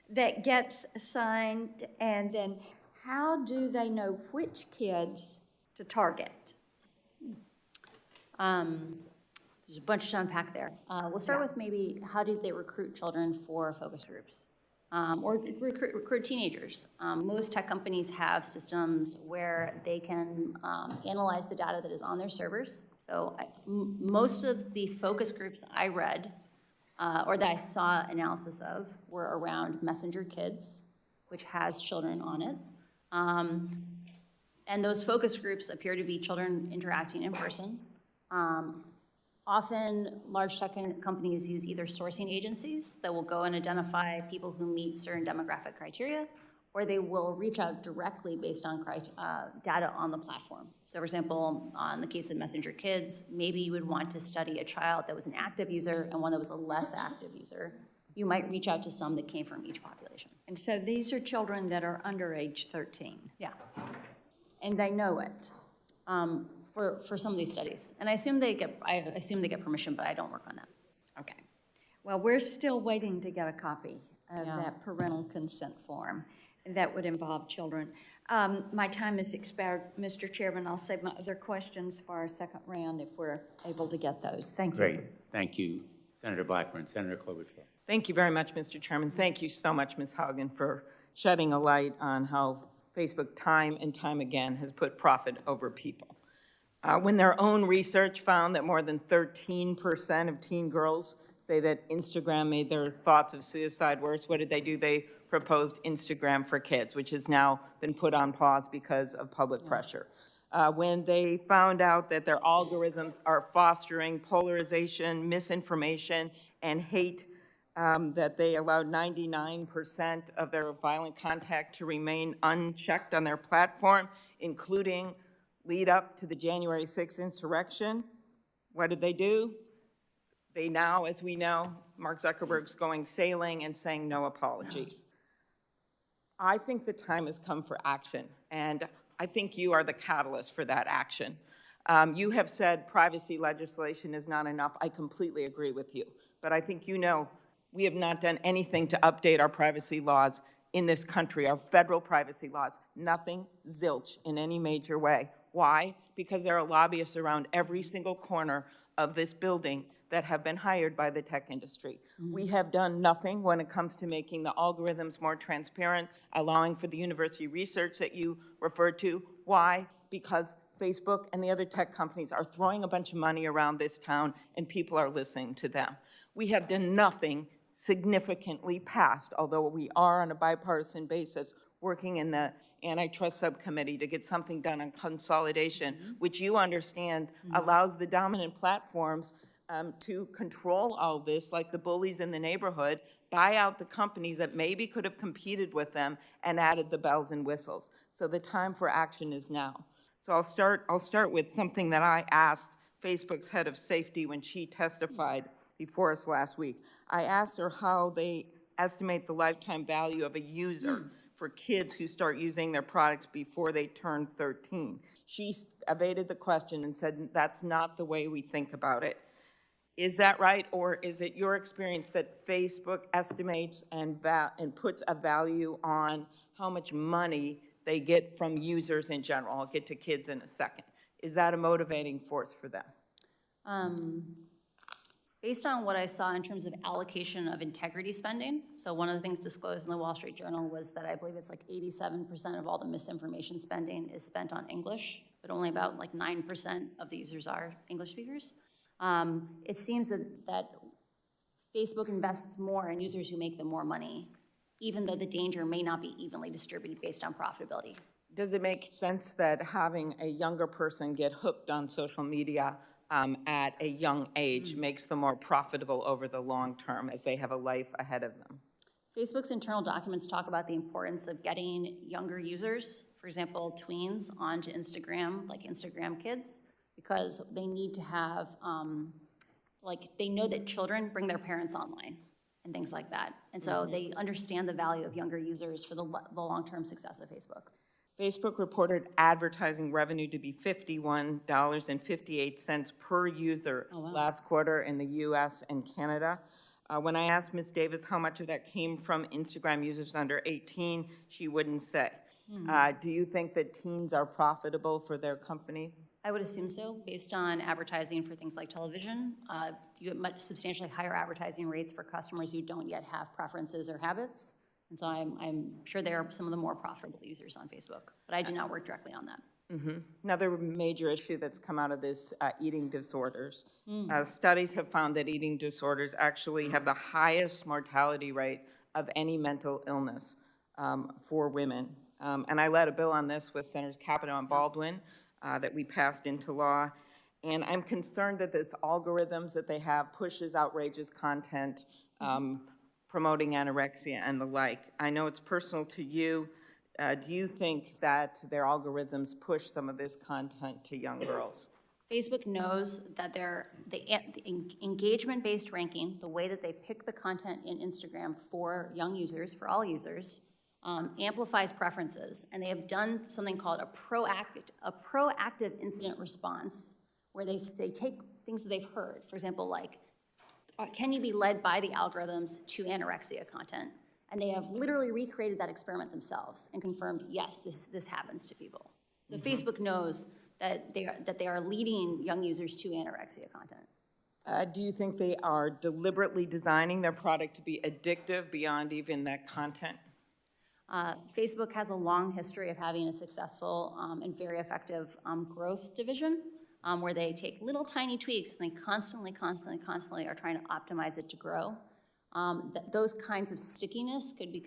that gets signed? And then how do they know which kids to target? There's a bunch to unpack there. We'll start with maybe how do they recruit children for focus groups? Or recruit teenagers. Most tech companies have systems where they can analyze the data that is on their servers. So most of the focus groups I read, or that I saw analysis of, were around Messenger Kids, which has children on it. And those focus groups appear to be children interacting in person. Often, large tech companies use either sourcing agencies that will go and identify people who meet certain demographic criteria, or they will reach out directly based on data on the platform. So for example, on the case of Messenger Kids, maybe you would want to study a child that was an active user and one that was a less active user. You might reach out to some that came from each population. And so these are children that are under age 13. Yeah. And they know it. For some of these studies. And I assume they get permission, but I don't work on that. Okay. Well, we're still waiting to get a copy of that parental consent form that would involve children. My time has expired, Mr. Chairman. I'll save my other questions for our second round if we're able to get those. Thank you. Great. Thank you, Senator Blackburn. Senator Klobuchar. Thank you very much, Mr. Chairman. Thank you so much, Ms. Haugen, for shedding a light on how Facebook time and time again has put profit over people. When their own research found that more than 13% of teen girls say that Instagram made their thoughts of suicide worse, what did they do? They proposed Instagram for Kids, which has now been put on pause because of public pressure. When they found out that their algorithms are fostering polarization, misinformation, and hate, that they allowed 99% of their violent content to remain unchecked on their platform, including lead up to the January 6th insurrection. What did they do? They now, as we know, Mark Zuckerberg's going sailing and saying no apologies. I think the time has come for action, and I think you are the catalyst for that action. You have said privacy legislation is not enough. I completely agree with you, but I think you know we have not done anything to update our privacy laws in this country, our federal privacy laws. Nothing, zilch, in any major way. Why? Because there are lobbyists around every single corner of this building that have been hired by the tech industry. We have done nothing when it comes to making the algorithms more transparent, allowing for the university research that you referred to. Why? Because Facebook and the other tech companies are throwing a bunch of money around this town and people are listening to them. We have done nothing significantly past, although we are on a bipartisan basis working in the antitrust subcommittee to get something done on consolidation, which you understand allows the dominant platforms to control all this, like the bullies in the neighborhood, buy out the companies that maybe could have competed with them and added the bells and whistles. So the time for action is now. So I'll start with something that I asked Facebook's head of safety when she testified before us last week. I asked her how they estimate the lifetime value of a user for kids who start using their products before they turn 13. She evaded the question and said, that's not the way we think about it. Is that right, or is it your experience that Facebook estimates and puts a value on how much money they get from users in general? I'll get to kids in a second. Is that a motivating force for them? Based on what I saw in terms of allocation of integrity spending, so one of the things disclosed in the Wall Street Journal was that I believe it's like 87% of all the misinformation spending is spent on English, but only about like 9% of the users are English speakers. It seems that Facebook invests more in users who make them more money, even though the danger may not be evenly distributed based on profitability. Does it make sense that having a younger person get hooked on social media at a young age makes them more profitable over the long term as they have a life ahead of them. Facebook's internal documents talk about the importance of getting younger users, for example, tweens, onto Instagram, like Instagram Kids, because they need to have, they know that children bring their parents online and things like that. And so they understand the value of younger users for the long-term success of Facebook. Facebook reported advertising revenue to be $51.58 per user last quarter in the US and Canada. When I asked Ms. Davis how much of that came from Instagram users under 18, she wouldn't say. Do you think that teens are profitable for their company? I would assume so, based on advertising for things like television. You get much substantially higher advertising rates for customers who don't yet have preferences or habits. And so I'm sure they are some of the more profitable users on Facebook, but I do not work directly on that. Another major issue that's come out of this, eating disorders. Studies have found that eating disorders actually have the highest mortality rate of any mental illness for women. And I led a bill on this with Senators Capito and Baldwin that we passed into law. And I'm concerned that this algorithms that they have pushes outrageous content, promoting anorexia and the like. I know it's personal to you. Do you think that their algorithms push some of this content to young girls? Facebook knows that the engagement-based ranking, the way that they pick the content in Instagram for young users, for all users, amplifies preferences. And they have done something called a proactive incident response, where they take things that they've heard. For example, like, can you be led by the algorithms to anorexia content? And they have literally recreated that experiment themselves and confirmed, yes, this happens to people. So Facebook knows that they are leading young users to anorexia content. Do you think they are deliberately designing their product to be addictive beyond even that content? Facebook has a long history of having a successful and very effective growth division, where they take little tiny tweaks and they constantly are trying to optimize it to grow. Those kinds of stickiness could be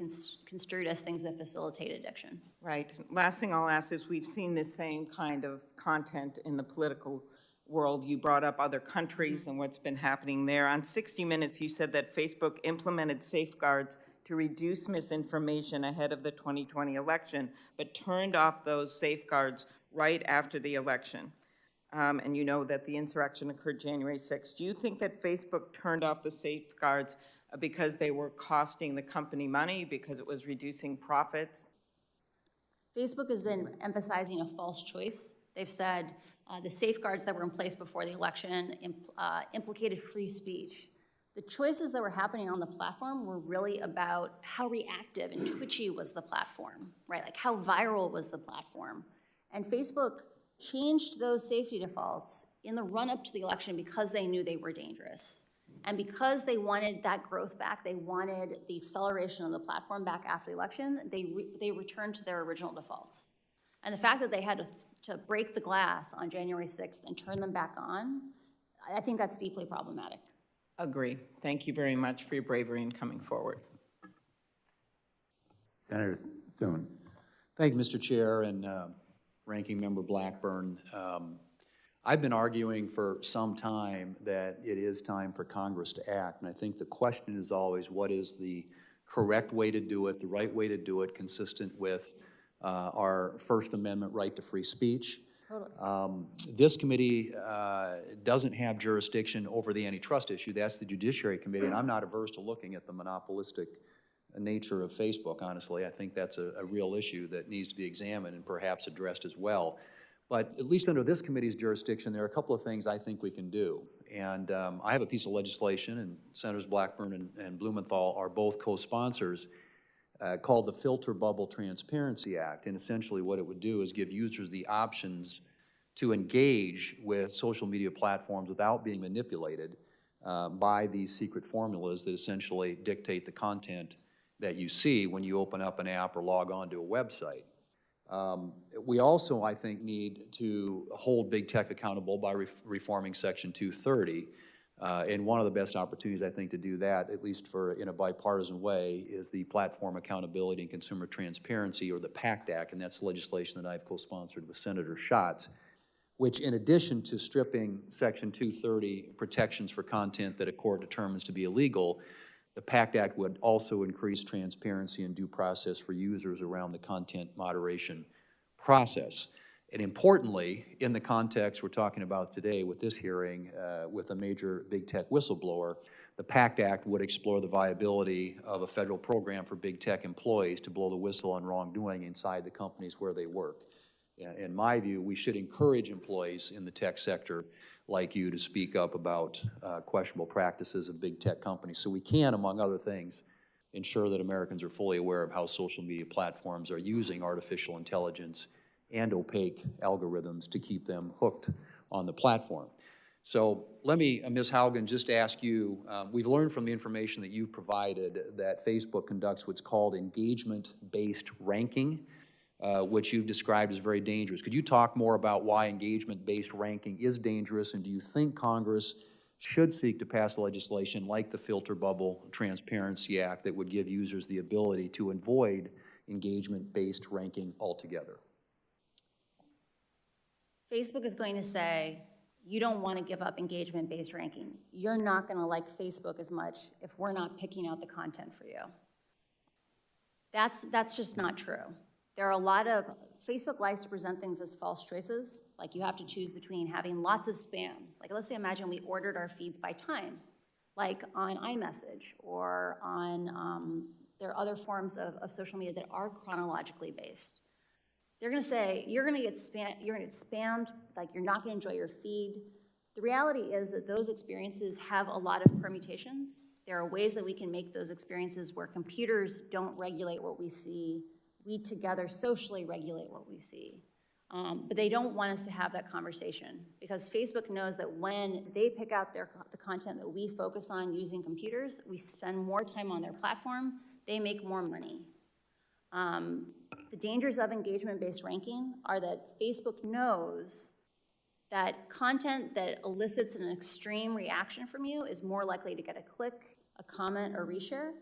construed as things that facilitate addiction. Right. Last thing I'll ask is, we've seen this same kind of content in the political world. You brought up other countries and what's been happening there. On 60 Minutes, you said that Facebook implemented safeguards to reduce misinformation ahead of the 2020 election, but turned off those safeguards right after the election. And you know that the insurrection occurred January 6th. Do you think that Facebook turned off the safeguards because they were costing the company money, because it was reducing profits? Facebook has been emphasizing a false choice. They've said the safeguards that were in place before the election implicated free speech. The choices that were happening on the platform were really about how reactive and twitchy was the platform, right? Like, how viral was the platform? And Facebook changed those safety defaults in the run-up to the election because they knew they were dangerous. And because they wanted that growth back, they wanted the acceleration of the platform back after the election, they returned to their original defaults. And the fact that they had to break the glass on January 6th and turn them back on, I think that's deeply problematic. Agree. Thank you very much for your bravery in coming forward. Senator Thune. Thank you, Mr. Chair and Ranking Member Blackburn. I've been arguing for some time that it is time for Congress to act, and I think the question is always, what is the correct way to do it, the right way to do it, consistent with our First Amendment right to free speech. Totally. This committee doesn't have jurisdiction over the antitrust issue. That's the Judiciary Committee, and I'm not averse to looking at the monopolistic nature of Facebook, honestly. I think that's a real issue that needs to be examined and perhaps addressed as well. But at least under this committee's jurisdiction, there are a couple of things I think we can do. And I have a piece of legislation, and Senators Blackburn and Blumenthal are both co-sponsors, called the Filter Bubble Transparency Act. And essentially what it would do is give users the options to engage with social media platforms without being manipulated by these secret formulas that essentially dictate the content that you see when you open up an app or log on to a website. We also, I think, need to hold big tech accountable by reforming Section 230. And one of the best opportunities, I think, to do that, at least in a bipartisan way, is the Platform Accountability and Consumer Transparency, or the PACT Act, and that's legislation that I've co-sponsored with Senator Schatz. which in addition to stripping Section 230 protections for content that a court determines to be illegal, the PACT Act would also increase transparency and due process for users around the content moderation process. And importantly, in the context we're talking about today with this hearing, with a major big tech whistleblower, the PACT Act would explore the viability of a federal program for big tech employees to blow the whistle on wrongdoing inside the companies where they work. In my view, we should encourage employees in the tech sector like you to speak up about questionable practices of big tech companies, so we can, among other things, ensure that Americans are fully aware of how social media platforms are using artificial intelligence and opaque algorithms to keep them hooked on the platform. So let me, Ms. Haugen, just ask you, we've learned from the information that you've provided that Facebook conducts what's called engagement-based ranking, which you've described as very dangerous. Could you talk more about why engagement-based ranking is dangerous, and do you think Congress should seek to pass legislation like the Filter Bubble Transparency Act that would give users the ability to avoid engagement-based ranking altogether? Facebook is going to say, you don't want to give up engagement-based ranking. You're not going to like Facebook as much if we're not picking out the content for you. That's just not true. There are a lot of, Facebook likes to present things as false choices, like you have to choose between having lots of spam. Like let's say, imagine we ordered our feeds by time, like on iMessage or on, there are other forms of social media that are chronologically based. They're gonna say, you're gonna get spammed, like you're not gonna enjoy your feed. The reality is that those experiences have a lot of permutations. There are ways that we can make those experiences where computers don't regulate what we see. We together socially regulate what we see. But they don't want us to have that conversation because Facebook knows that when they pick out the content that we focus on using computers, we spend more time on their platform, they make more money. The dangers of engagement-based ranking are that Facebook knows that content that elicits an extreme reaction from you is more likely to get a click, a comment, or reshare.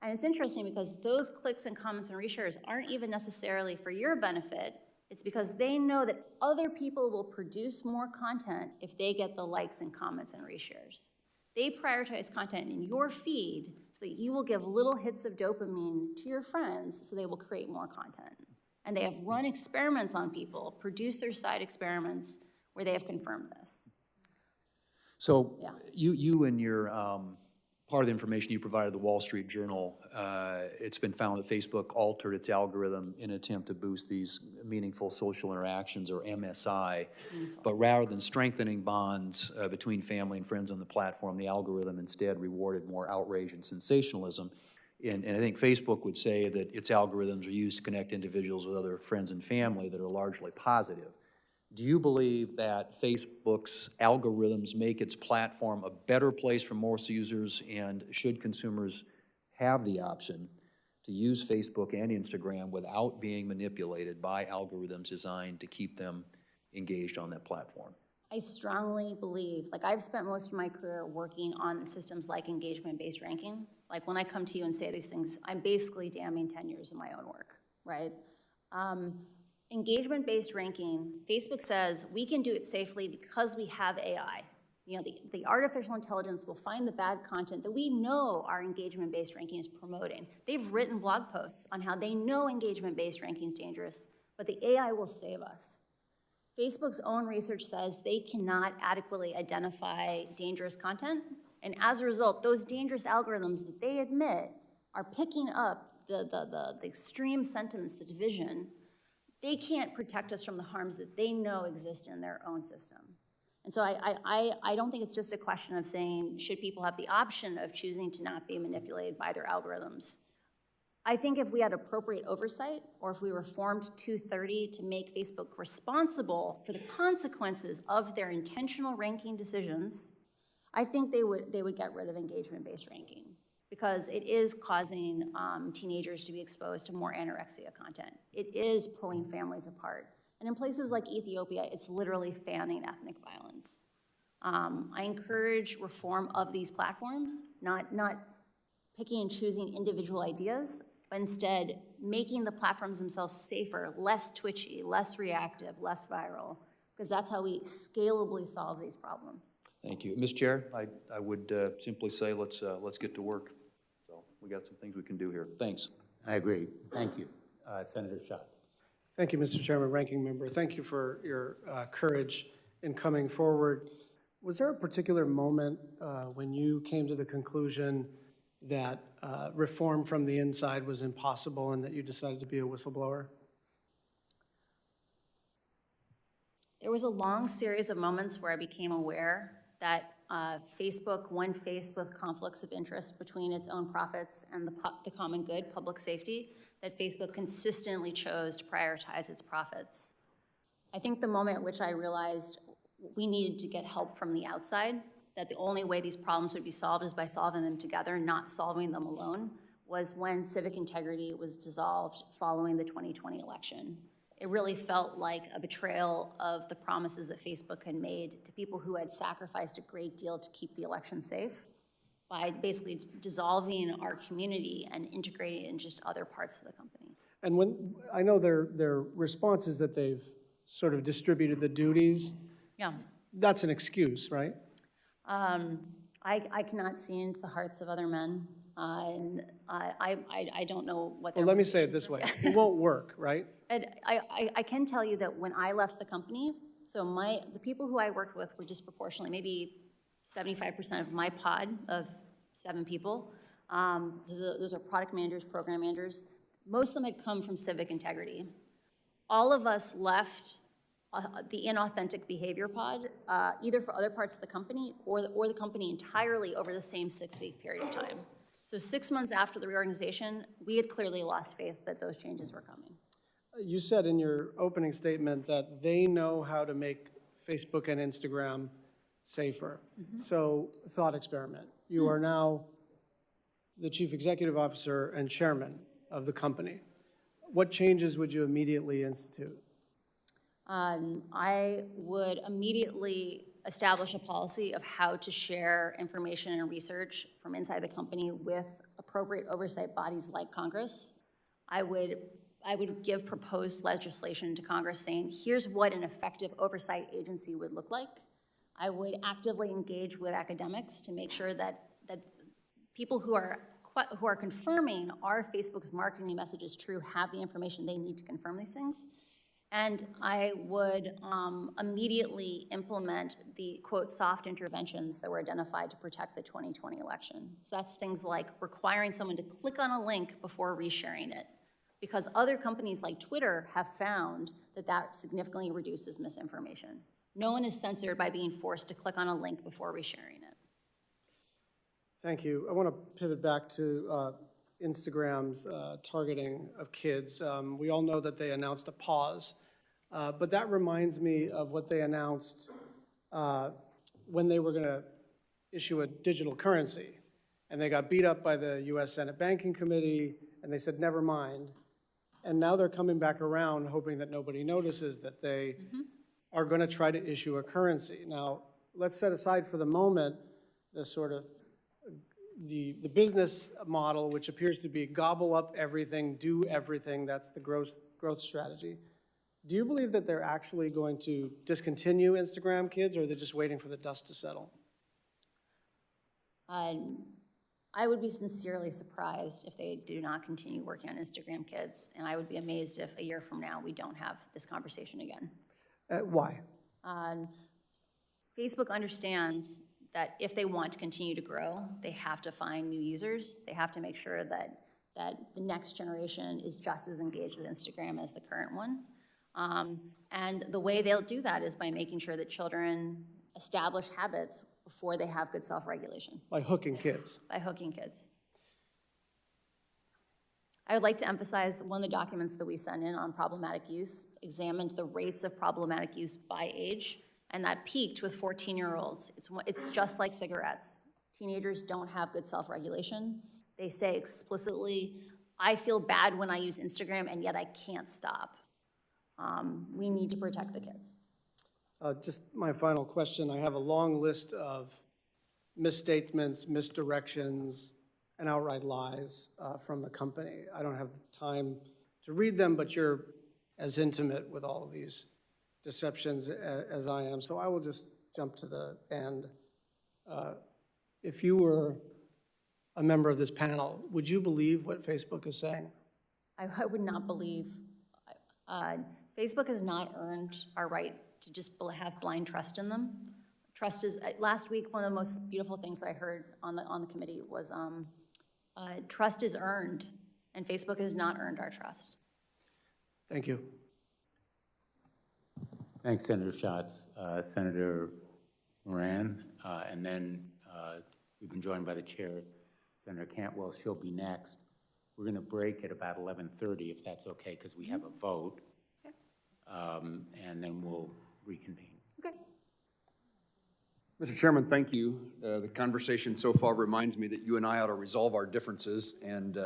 And it's interesting because those clicks and comments and reshares aren't even necessarily for your benefit. It's because they know that other people will produce more content if they get the likes and comments and reshares. They prioritize content in your feed so that you will give little hits of dopamine to your friends so they will create more content. And they have run experiments on people, producer-side experiments, where they have confirmed this. So Yeah. you and your, part of the information you provided the Wall Street Journal, it's been found that Facebook altered its algorithm in an attempt to boost these meaningful social interactions, or MSI. But rather than strengthening bonds between family and friends on the platform, the algorithm instead rewarded more outrage and sensationalism. And I think Facebook would say that its algorithms are used to connect individuals with other friends and family that are largely positive. Do you believe that Facebook's algorithms make its platform a better place for most users, and should consumers have the option to use Facebook and Instagram without being manipulated by algorithms designed to keep them engaged on that platform? I strongly believe, like I've spent most of my career working on systems like engagement-based ranking. Like when I come to you and say these things, I'm basically damning 10 years of my own work, right? Engagement-based ranking, Facebook says we can do it safely because we have AI. You know, the artificial intelligence will find the bad content that we know our engagement-based ranking is promoting. They've written blog posts on how they know engagement-based ranking is dangerous, but the AI will save us. Facebook's own research says they cannot adequately identify dangerous content, and as a result, those dangerous algorithms that they admit are picking up the extreme sentiments, the division. They can't protect us from the harms that they know exist in their own system. And so I don't think it's just a question of saying, should people have the option of choosing to not be manipulated by their algorithms? I think if we had appropriate oversight, or if we reformed 230 to make Facebook responsible for the consequences of their intentional ranking decisions, I think they would get rid of engagement-based ranking, because it is causing teenagers to be exposed to more anorexia content. It is pulling families apart. And in places like Ethiopia, it's literally fanning ethnic violence. I encourage reform of these platforms, not picking and choosing individual ideas, but instead making the platforms themselves safer, less twitchy, less reactive, less viral, because that's how we scalably solve these problems. Thank you. Ms. Chair, I would simply say let's get to work. So we got some things we can do here. Thanks. I agree. Thank you. Senator Schott. Thank you, Mr. Chairman, Ranking Member. Thank you for your courage in coming forward. Was there a particular moment when you came to the conclusion that reform from the inside was impossible and that you decided to be a whistleblower? There was a long series of moments where I became aware that Facebook, one faced with conflicts of interest between its own profits and the common good, public safety, that Facebook consistently chose to prioritize its profits. I think the moment at which I realized we needed to get help from the outside, that the only way these problems would be solved is by solving them together, not solving them alone, was when civic integrity was dissolved following the 2020 election. It really felt like a betrayal of the promises that Facebook had made to people who had sacrificed a great deal to keep the election safe by basically dissolving our community and integrating it in just other parts of the company. And when I know their response is that they've sort of distributed the duties. Yeah. That's an excuse, right? I cannot see into the hearts of other men, and I don't know what their Well, let me say it motivations this were. way. It won't work, right? And I can tell you that when I left the company, so the people who I worked with were disproportionately, maybe 75% of my pod of 7 people. Those are product managers, program managers. Most of them had come from civic integrity. All of us left the inauthentic behavior pod, either for other parts of the company or the company entirely over the same 6-week period of time. So 6 months after the reorganization, we had clearly lost faith that those changes were coming. You said in your opening statement that they know how to make Facebook and Instagram safer. So, thought experiment. You are now the chief executive officer and chairman of the company. What changes would you immediately institute? I would immediately establish a policy of how to share information and research from inside the company with appropriate oversight bodies like Congress. I would give proposed legislation to Congress saying, here's what an effective oversight agency would look like. I would actively engage with academics to make sure that people who are confirming are Facebook's marketing message is true have the information they need to confirm these things. And I would immediately implement the, quote, soft interventions that were identified to protect the 2020 election. So that's things like requiring someone to click on a link before resharing it, because other companies like Twitter have found that significantly reduces misinformation. No one is censored by being forced to click on a link before resharing it. Thank you. I want to pivot back to Instagram's targeting of kids. We all know that they announced a pause, but that reminds me of what they announced when they were going to issue a digital currency. And they got beat up by the U.S. Senate Banking Committee, and they said, never mind. And now they're coming back around, hoping that nobody notices that they are going to try to issue a currency. Now, let's set aside for the moment the sort of the business model, which appears to be gobble up everything, do everything. That's the growth strategy. Do you believe that they're actually going to discontinue Instagram Kids, or are they just waiting for the dust to settle? I would be sincerely surprised if they do not continue working on Instagram Kids, and I would be amazed if a year from now we don't have this conversation again. Why? Facebook understands that if they want to continue to grow, they have to find new users. They have to make sure that the next generation is just as engaged with Instagram as the current one. And the way they'll do that is by making sure that children establish habits before they have good self-regulation. By hooking kids. By hooking kids. I would like to emphasize one of the documents that we sent in on problematic use examined the rates of problematic use by age, and that peaked with 14-year-olds. It's just like cigarettes. Teenagers don't have good self-regulation. They say explicitly, I feel bad when I use Instagram, and yet I can't stop. We need to protect the kids. Just my final question. I have a long list of misstatements, misdirections, and outright lies from the company. I don't have time to read them, but you're as intimate with all of these deceptions as I am, so I will just jump to the end. If you were a member of this panel, would you believe what Facebook is saying? I would not believe. Facebook has not earned our right to just have blind trust in them. Trust is, last week, one of the most beautiful things that I heard on the committee was trust is earned, and Facebook has not earned our trust. Thank you. Thanks, Senator Schatz. Senator Moran, and then we've been joined by the chair, Senator Cantwell. She'll be next. We're going to break at about 11:30, if that's okay, because we have a vote. Okay. And then we'll reconvene. Okay. Mr. Chairman, thank you. The conversation so far reminds me that you and I ought to resolve our differences and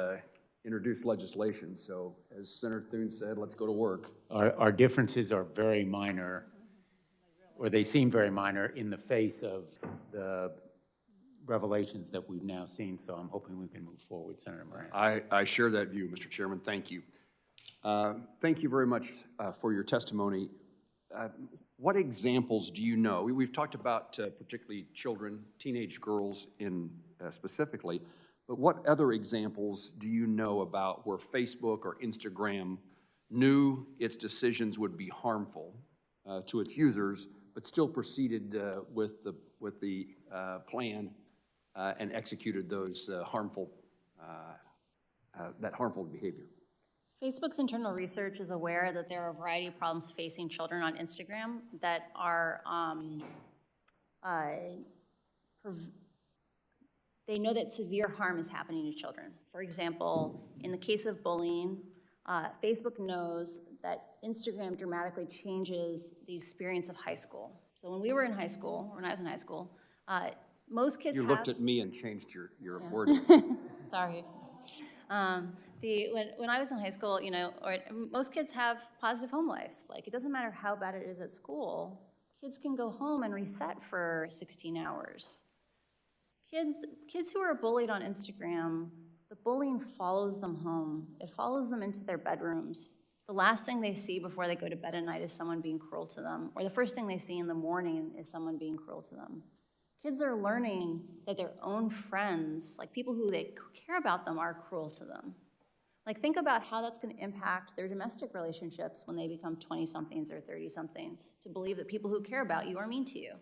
introduce legislation. So as Senator Thune said, let's go to work. Our differences are very minor, or they seem very minor in the face of the revelations that we've now seen, so I'm hoping we can move forward, Senator Moran. I share that view, Mr. Chairman. Thank you. Thank you very much for your testimony. What examples do you know? We've talked about particularly children, teenage girls specifically, but what other examples do you know about where Facebook or Instagram knew its decisions would be harmful to its users, but still proceeded with the plan and executed those harmful behavior? Facebook's internal research is aware that there are a variety of problems facing children on Instagram that are, they know that severe harm is happening to children. For example, in the case of bullying, Facebook knows that Instagram dramatically changes the experience of high school. So when we were in high school, or when I was in high school, most kids You looked at me and changed your wording. Sorry. When I was in high school, most kids have positive home lives. Like, it doesn't matter how bad it is at school, kids can go home and reset for 16 hours. Kids who are bullied on Instagram, the bullying follows them home. It follows them into their bedrooms. The last thing they see before they go to bed at night is someone being cruel to them, or the first thing they see in the morning is someone being cruel to them. Kids are learning that their own friends, like people who they care about them, are cruel to them. Like, think about how that's going to impact their domestic relationships when they become 20-somethings or 30-somethings, to believe that people who care about you are mean to you.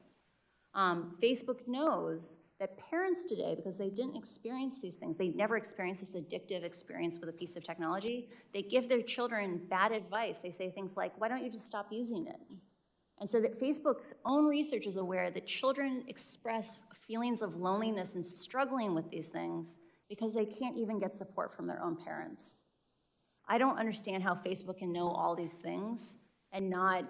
Facebook knows that parents today, because they didn't experience these things, they never experienced this addictive experience with a piece of technology, they give their children bad advice. They say things like, why don't you just stop using it? And so that Facebook's own research is aware that children express feelings of loneliness and struggling with these things because they can't even get support from their own parents. I don't understand how Facebook can know all these things and not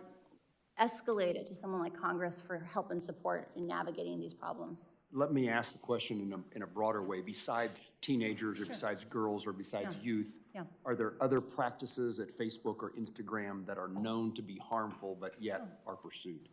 escalate it to someone like Congress for help and support in navigating these problems. Let me ask the question in a broader way. Besides teenagers or besides girls or besides youth, are there other practices at Facebook or Instagram that are known to be harmful but yet are pursued?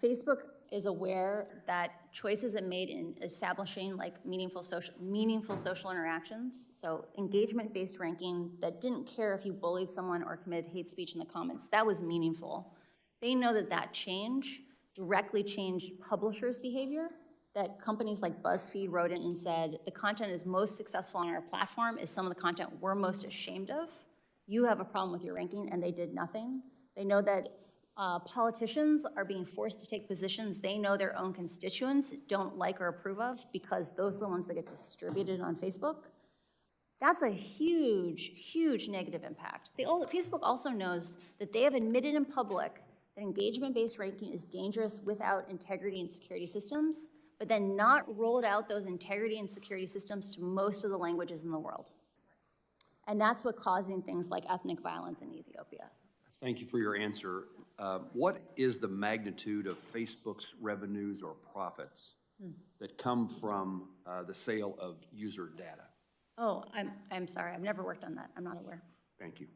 Facebook is aware that choices it made in establishing like meaningful social interactions, so engagement-based ranking that didn't care if you bullied someone or committed hate speech in the comments, that was meaningful. They know that that change directly changed publishers' behavior, that companies like BuzzFeed wrote in and said, the content is most successful on our platform is some of the content we're most ashamed of. You have a problem with your ranking, and they did nothing. They know that politicians are being forced to take positions they know their own constituents don't like or approve of because those are the ones that get distributed on Facebook. That's a huge, huge negative impact. Facebook also knows that they have admitted in public that engagement-based ranking is dangerous without integrity and security systems, but then not rolled out those integrity and security systems to most of the languages in the world. And that's what's causing things like ethnic violence in Ethiopia. Thank you for your answer. What is the magnitude of Facebook's revenues or profits that come from the sale of user data? Oh, I'm sorry. I've never worked on that. I'm not aware. Thank you.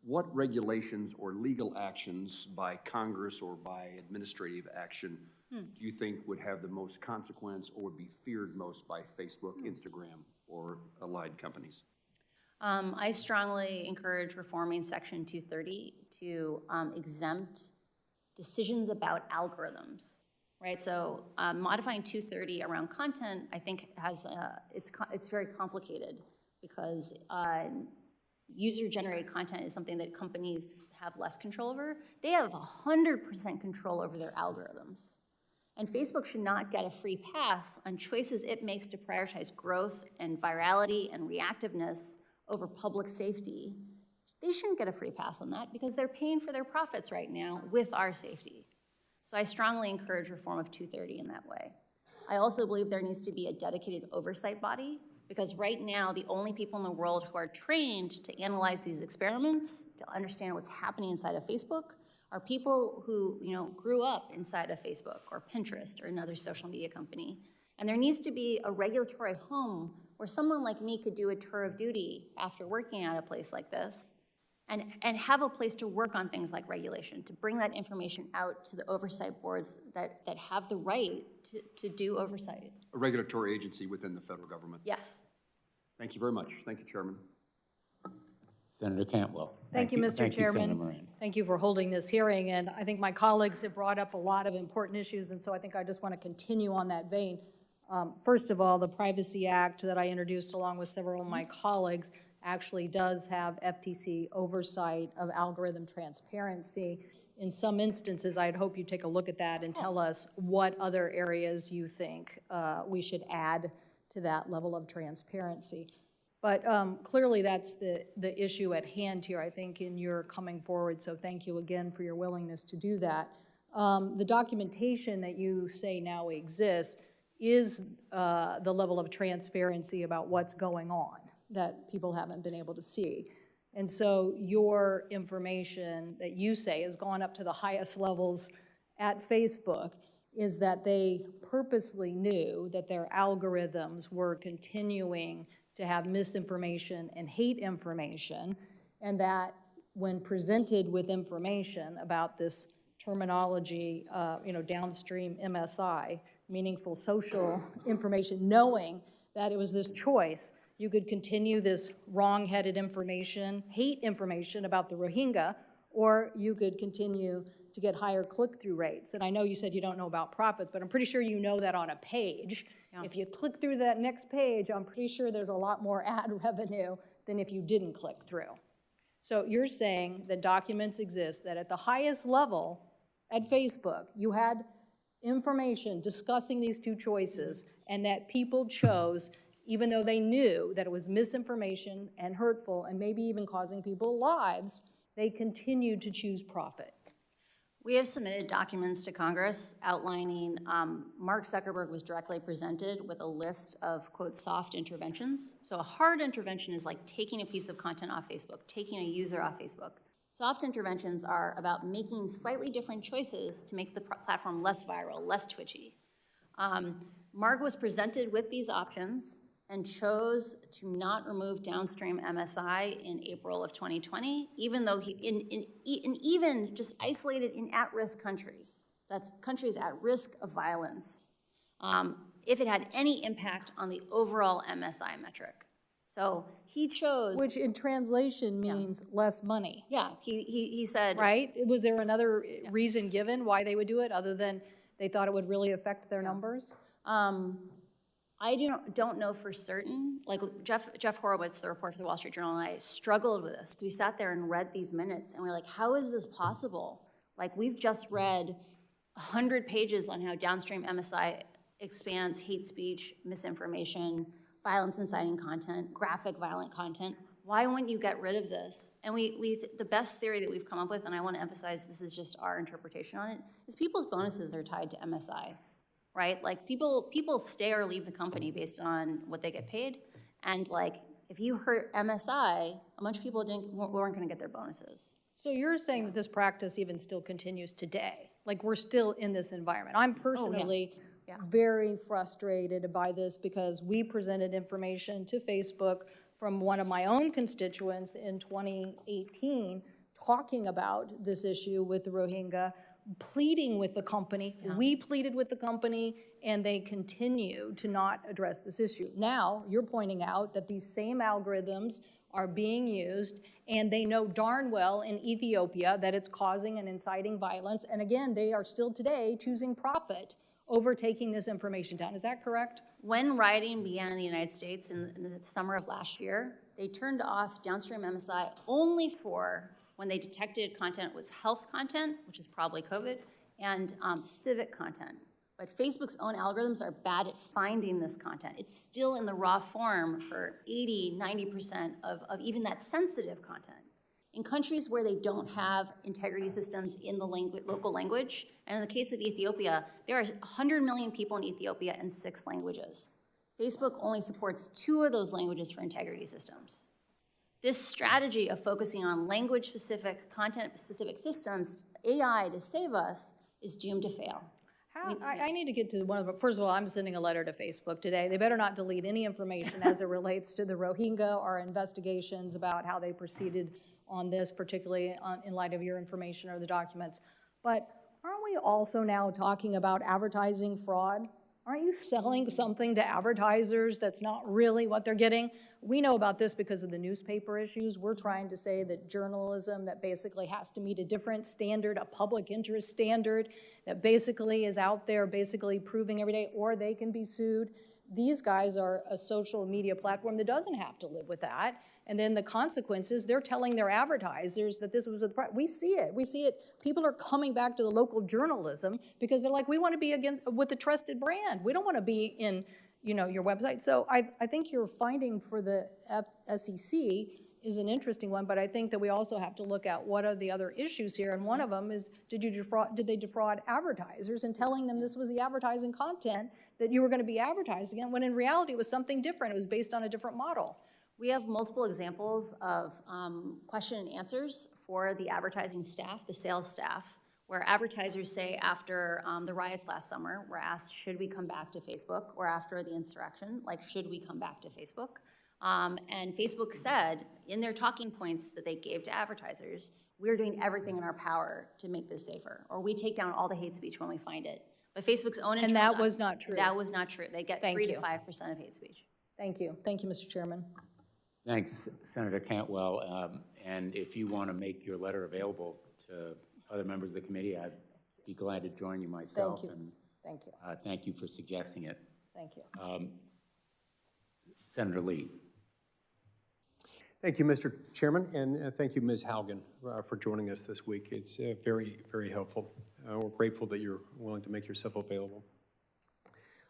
What regulations or legal actions by Congress or by administrative action do you think would have the most consequence or would be feared most by Facebook, Instagram, or allied companies? I strongly encourage reforming Section 230 to exempt decisions about algorithms, right? So modifying 230 around content, I think has, it's very complicated because user-generated content is something that companies have less control over. They have 100% control over their algorithms. And Facebook should not get a free pass on choices it makes to prioritize growth and virality and reactiveness over public safety. They shouldn't get a free pass on that because they're paying for their profits right now with our safety. So I strongly encourage reform of 230 in that way. I also believe there needs to be a dedicated oversight body because right now the only people in the world who are trained to analyze these experiments, to understand what's happening inside of Facebook, are people who grew up inside of Facebook or Pinterest or another social media company. And there needs to be a regulatory home where someone like me could do a tour of duty after working at a place like this and have a place to work on things like regulation, to bring that information out to the oversight boards that have the right to do oversight. A regulatory agency within the federal government. Yes. Thank you very much. Thank you, Chairman. Senator Cantwell. Thank you, Mr. Thank you, Chairman. Senator Moran. Thank you for holding this hearing, and I think my colleagues have brought up a lot of important issues, and so I think I just want to continue on that vein. First of all, the Privacy Act that I introduced along with several of my colleagues actually does have FTC oversight of algorithm transparency. In some instances, I'd hope you take a look at that and tell us what other areas you think we should add to that level of transparency. But clearly that's the issue at hand here, I think, in your coming forward, so thank you again for your willingness to do that. The documentation that you say now exists is the level of transparency about what's going on that people haven't been able to see. And so your information that you say has gone up to the highest levels at Facebook is that they purposely knew that their algorithms were continuing to have misinformation and hate information, and that when presented with information about this terminology, downstream MSI, meaningful social information, knowing that it was this choice, you could continue this wrong-headed information, hate information about the Rohingya, or you could continue to get higher click-through rates. And I know you said you don't know about profits, but I'm pretty sure you know that on a page. Yeah. If you click through that next page, I'm pretty sure there's a lot more ad revenue than if you didn't click through. So you're saying that documents exist that at the highest level at Facebook, you had information discussing these two choices, and that people chose, even though they knew that it was misinformation and hurtful and maybe even causing people lives, they continued to choose profit. We have submitted documents to Congress outlining Mark Zuckerberg was directly presented with a list of, quote, soft interventions. So a hard intervention is like taking a piece of content off Facebook, taking a user off Facebook. Soft interventions are about making slightly different choices to make the platform less viral, less twitchy. Mark was presented with these options and chose to not remove downstream MSI in April of 2020, even though even just isolated in at-risk countries. That's countries at risk of violence, if it had any impact on the overall MSI metric. So he chose— Which in translation means less money. Yeah, he said— Right? Was there another reason given why they would do it other than they thought it would really affect their numbers? I don't know for certain. Like Jeff Horowitz, the reporter for the Wall Street Journal, and I struggled with this. We sat there and read these minutes, and we're like, how is this possible? Like, we've just read 100 pages on how downstream MSI expands hate speech, misinformation, violence inciting content, graphic violent content. Why wouldn't you get rid of this? And the best theory that we've come up with, and I want to emphasize this is just our interpretation on it, is people's bonuses are tied to MSI. Right? Like people stay or leave the company based on what they get paid. And like, if you hurt MSI, a bunch of people weren't gonna get their bonuses. So you're saying that this practice even still continues today? Like we're still in this environment? I'm personally very frustrated by this because we presented information to Facebook from one of my own constituents in 2018 talking about this issue with the Rohingya, pleading with the company. We pleaded with the company, and they continue to not address this issue. Now, you're pointing out that these same algorithms are being used, and they know darn well in Ethiopia that it's causing and inciting violence. And again, they are still today choosing profit over taking this information down. Is that correct? When rioting began in the United States in the summer of last year, they turned off downstream MSI only for when they detected content was health content, which is probably COVID, and civic content. But Facebook's own algorithms are bad at finding this content. It's still in the raw form for 80, 90% of even that sensitive content. In countries where they don't have integrity systems in the local language, and in the case of Ethiopia, there are 100 million people in Ethiopia in 6 languages. Facebook only supports 2 of those languages for integrity systems. This strategy of focusing on language-specific, content-specific systems, AI to save us, is doomed to fail. I need to get to one of them. First of all, I'm sending a letter to Facebook today. They better not delete any information as it relates to the Rohingya or investigations about how they proceeded on this, particularly in light of your information or the documents. But aren't we also now talking about advertising fraud? Aren't you selling something to advertisers that's not really what they're getting? We know about this because of the newspaper issues. We're trying to say that journalism that basically has to meet a different standard, a public interest standard, that basically is out there basically proving every day, or they can be sued. These guys are a social media platform that doesn't have to live with that. And then the consequences, they're telling their advertisers that this was we see it. We see it. People are coming back to the local journalism because they're like, we want to be with a trusted brand. We don't want to be in, your website. So I think your finding for the SEC is an interesting one, but I think that we also have to look at what are the other issues here. And one of them is, did they defraud advertisers in telling them this was the advertising content that you were going to be advertising in, when in reality it was something different. It was based on a different model. We have multiple examples of question and answers for the advertising staff, the sales staff, where advertisers say after the riots last summer, were asked, should we come back to Facebook? Or after the insurrection, like, should we come back to Facebook? And Facebook said in their talking points that they gave to advertisers, we're doing everything in our power to make this safer, or we take down all the hate speech when we find it. But Facebook's own internal... And that was not true. That was not true. They get 3 to 5% of hate speech. Thank you. Thank you, Mr. Chairman. Thanks, Senator Cantwell. And if you want to make your letter available to other members of the committee, I'd be glad to join you myself. Thank you. And, thank you. Thank you for suggesting it. Thank you. Senator Lee. Thank you, Mr. Chairman, and thank you, Ms. Haugen, for joining us this week. It's very, very helpful. We're grateful that you're willing to make yourself available.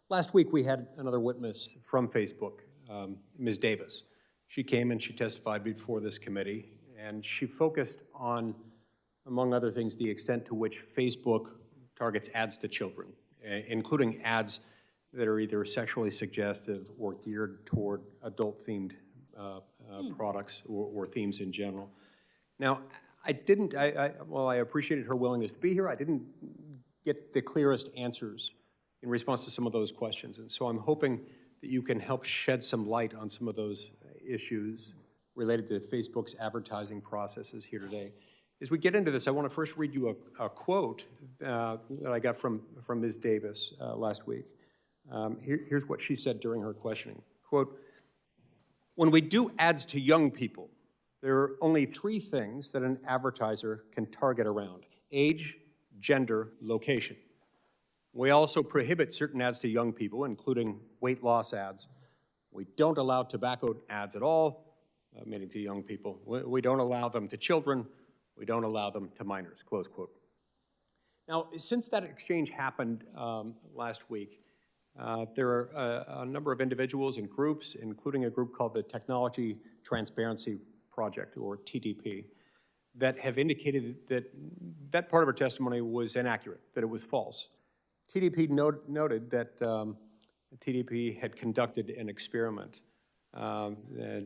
Last week, we had another witness from Facebook, Ms. Davis. She came and she testified before this committee, and she focused on, among other things, the extent to which Facebook targets ads to children, including ads that are either sexually suggestive or geared toward adult-themed products or themes in general. Now, I appreciated her willingness to be here. I didn't get the clearest answers in response to some of those questions, and so I'm hoping that you can help shed some light on some of those issues related to Facebook's advertising processes here today. As we get into this, I want to first read you a quote that I got from Ms. Davis last week. Here's what she said during her questioning. Quote, "When we do ads to young people, there are only 3 things that an advertiser can target around: age, gender, location. We also prohibit certain ads to young people, including weight loss ads. We don't allow tobacco ads at all, meaning to young people. We don't allow them to children. We don't allow them to minors," close quote. Now, since that exchange happened last week, there are a number of individuals and groups, including a group called the Technology Transparency Project, or TTP, that have indicated that that part of her testimony was inaccurate, that it was false. TTP noted that TTP had conducted an experiment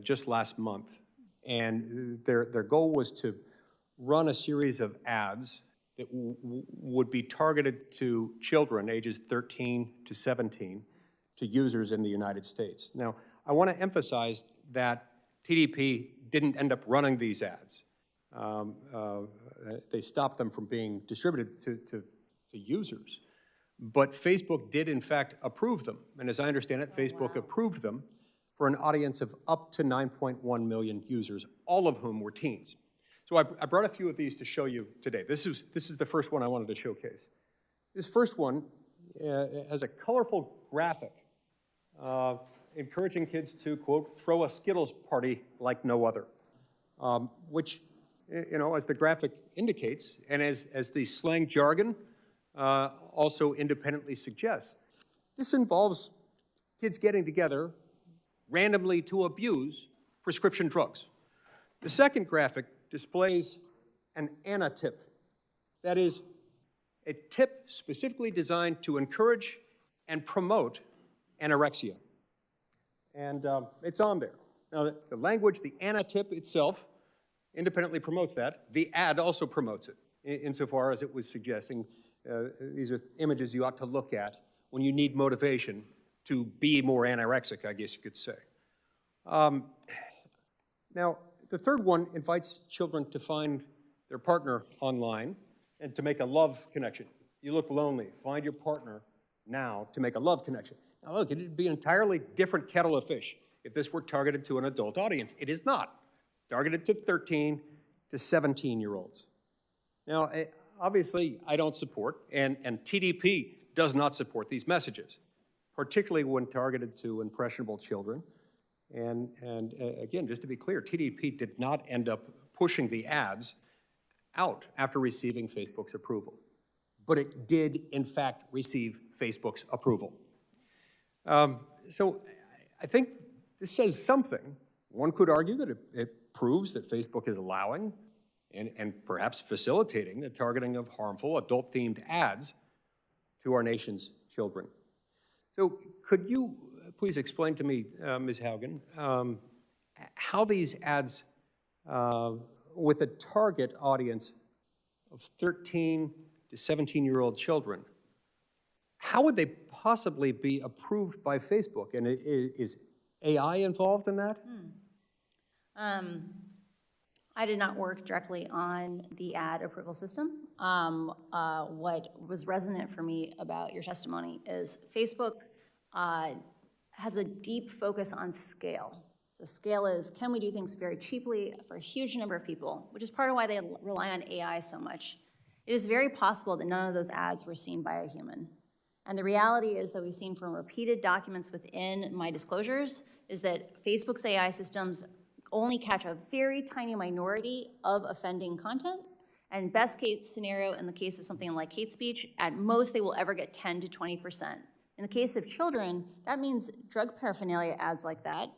just last month, and their goal was to run a series of ads that would be targeted to children ages 13 to 17 to users in the United States. Now, I want to emphasize that TTP didn't end up running these ads. They stopped them from being distributed to users. But Facebook did, in fact, approve them. And as I understand it, Facebook approved them for an audience of up to 9.1 million users, all of whom were teens. So I brought a few of these to show you today. This is the first one I wanted to showcase. This first one has a colorful graphic encouraging kids to, quote, throw a Skittles party like no other, which, you know, as the graphic indicates, and as the slang jargon also independently suggests, this involves kids getting together randomly to abuse prescription drugs. The second graphic displays an ante. That is, a tip specifically designed to encourage and promote anorexia. And it's on there. Now, the language, the ante itself, independently promotes that. The ad also promotes it, insofar as it was suggesting these are images you ought to look at when you need motivation to be more anorexic, I guess you could say. Now, the third one invites children to find their partner online and to make a love connection. You look lonely, find your partner now to make a love connection. Now look, it'd be an entirely different kettle of fish if this were targeted to an adult audience. It is not. It's targeted to 13 to 17-year-olds. Now, obviously, I don't support, and TDP does not support these messages, particularly when targeted to impressionable children. And again, just to be clear, TDP did not end up pushing the ads out after receiving Facebook's approval. But it did, in fact, receive Facebook's approval. So I think this says something. One could argue that it proves that Facebook is allowing and perhaps facilitating the targeting of harmful adult-themed ads to our nation's children. So could you please explain to me, Ms. Haugen, how these ads with a target audience of 13 to 17-year-old children, how would they possibly be approved by Facebook? And is AI involved in that? I did not work directly on the ad approval system. What was resonant for me about your testimony is Facebook has a deep focus on scale. So scale is, can we do things very cheaply for a huge number of people, which is part of why they rely on AI so much. It is very possible that none of those ads were seen by a human. And the reality is that we've seen from repeated documents within my disclosures is that Facebook's AI systems only catch a very tiny minority of offending content. And best case scenario, in the case of something like hate speech, at most they will ever get 10 to 20%. In the case of children, that means drug paraphernalia ads like that.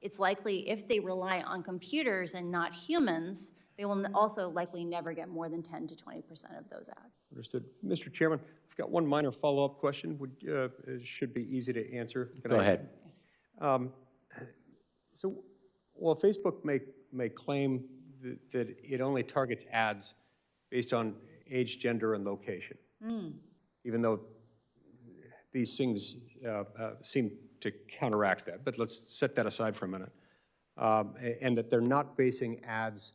It's likely if they rely on computers and not humans, they will also likely never get more than 10 to 20% of those ads. Understood. Mr. Chairman, I've got one minor follow-up question. It should be easy to answer. Go ahead. So, well, Facebook may claim that it only targets ads based on age, gender, and location, even though these things seem to counteract that. But let's set that aside for a minute. And that they're not basing ads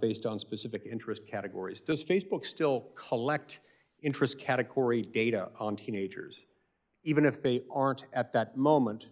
based on specific interest categories. Does Facebook still collect interest category data on teenagers, even if they aren't at that moment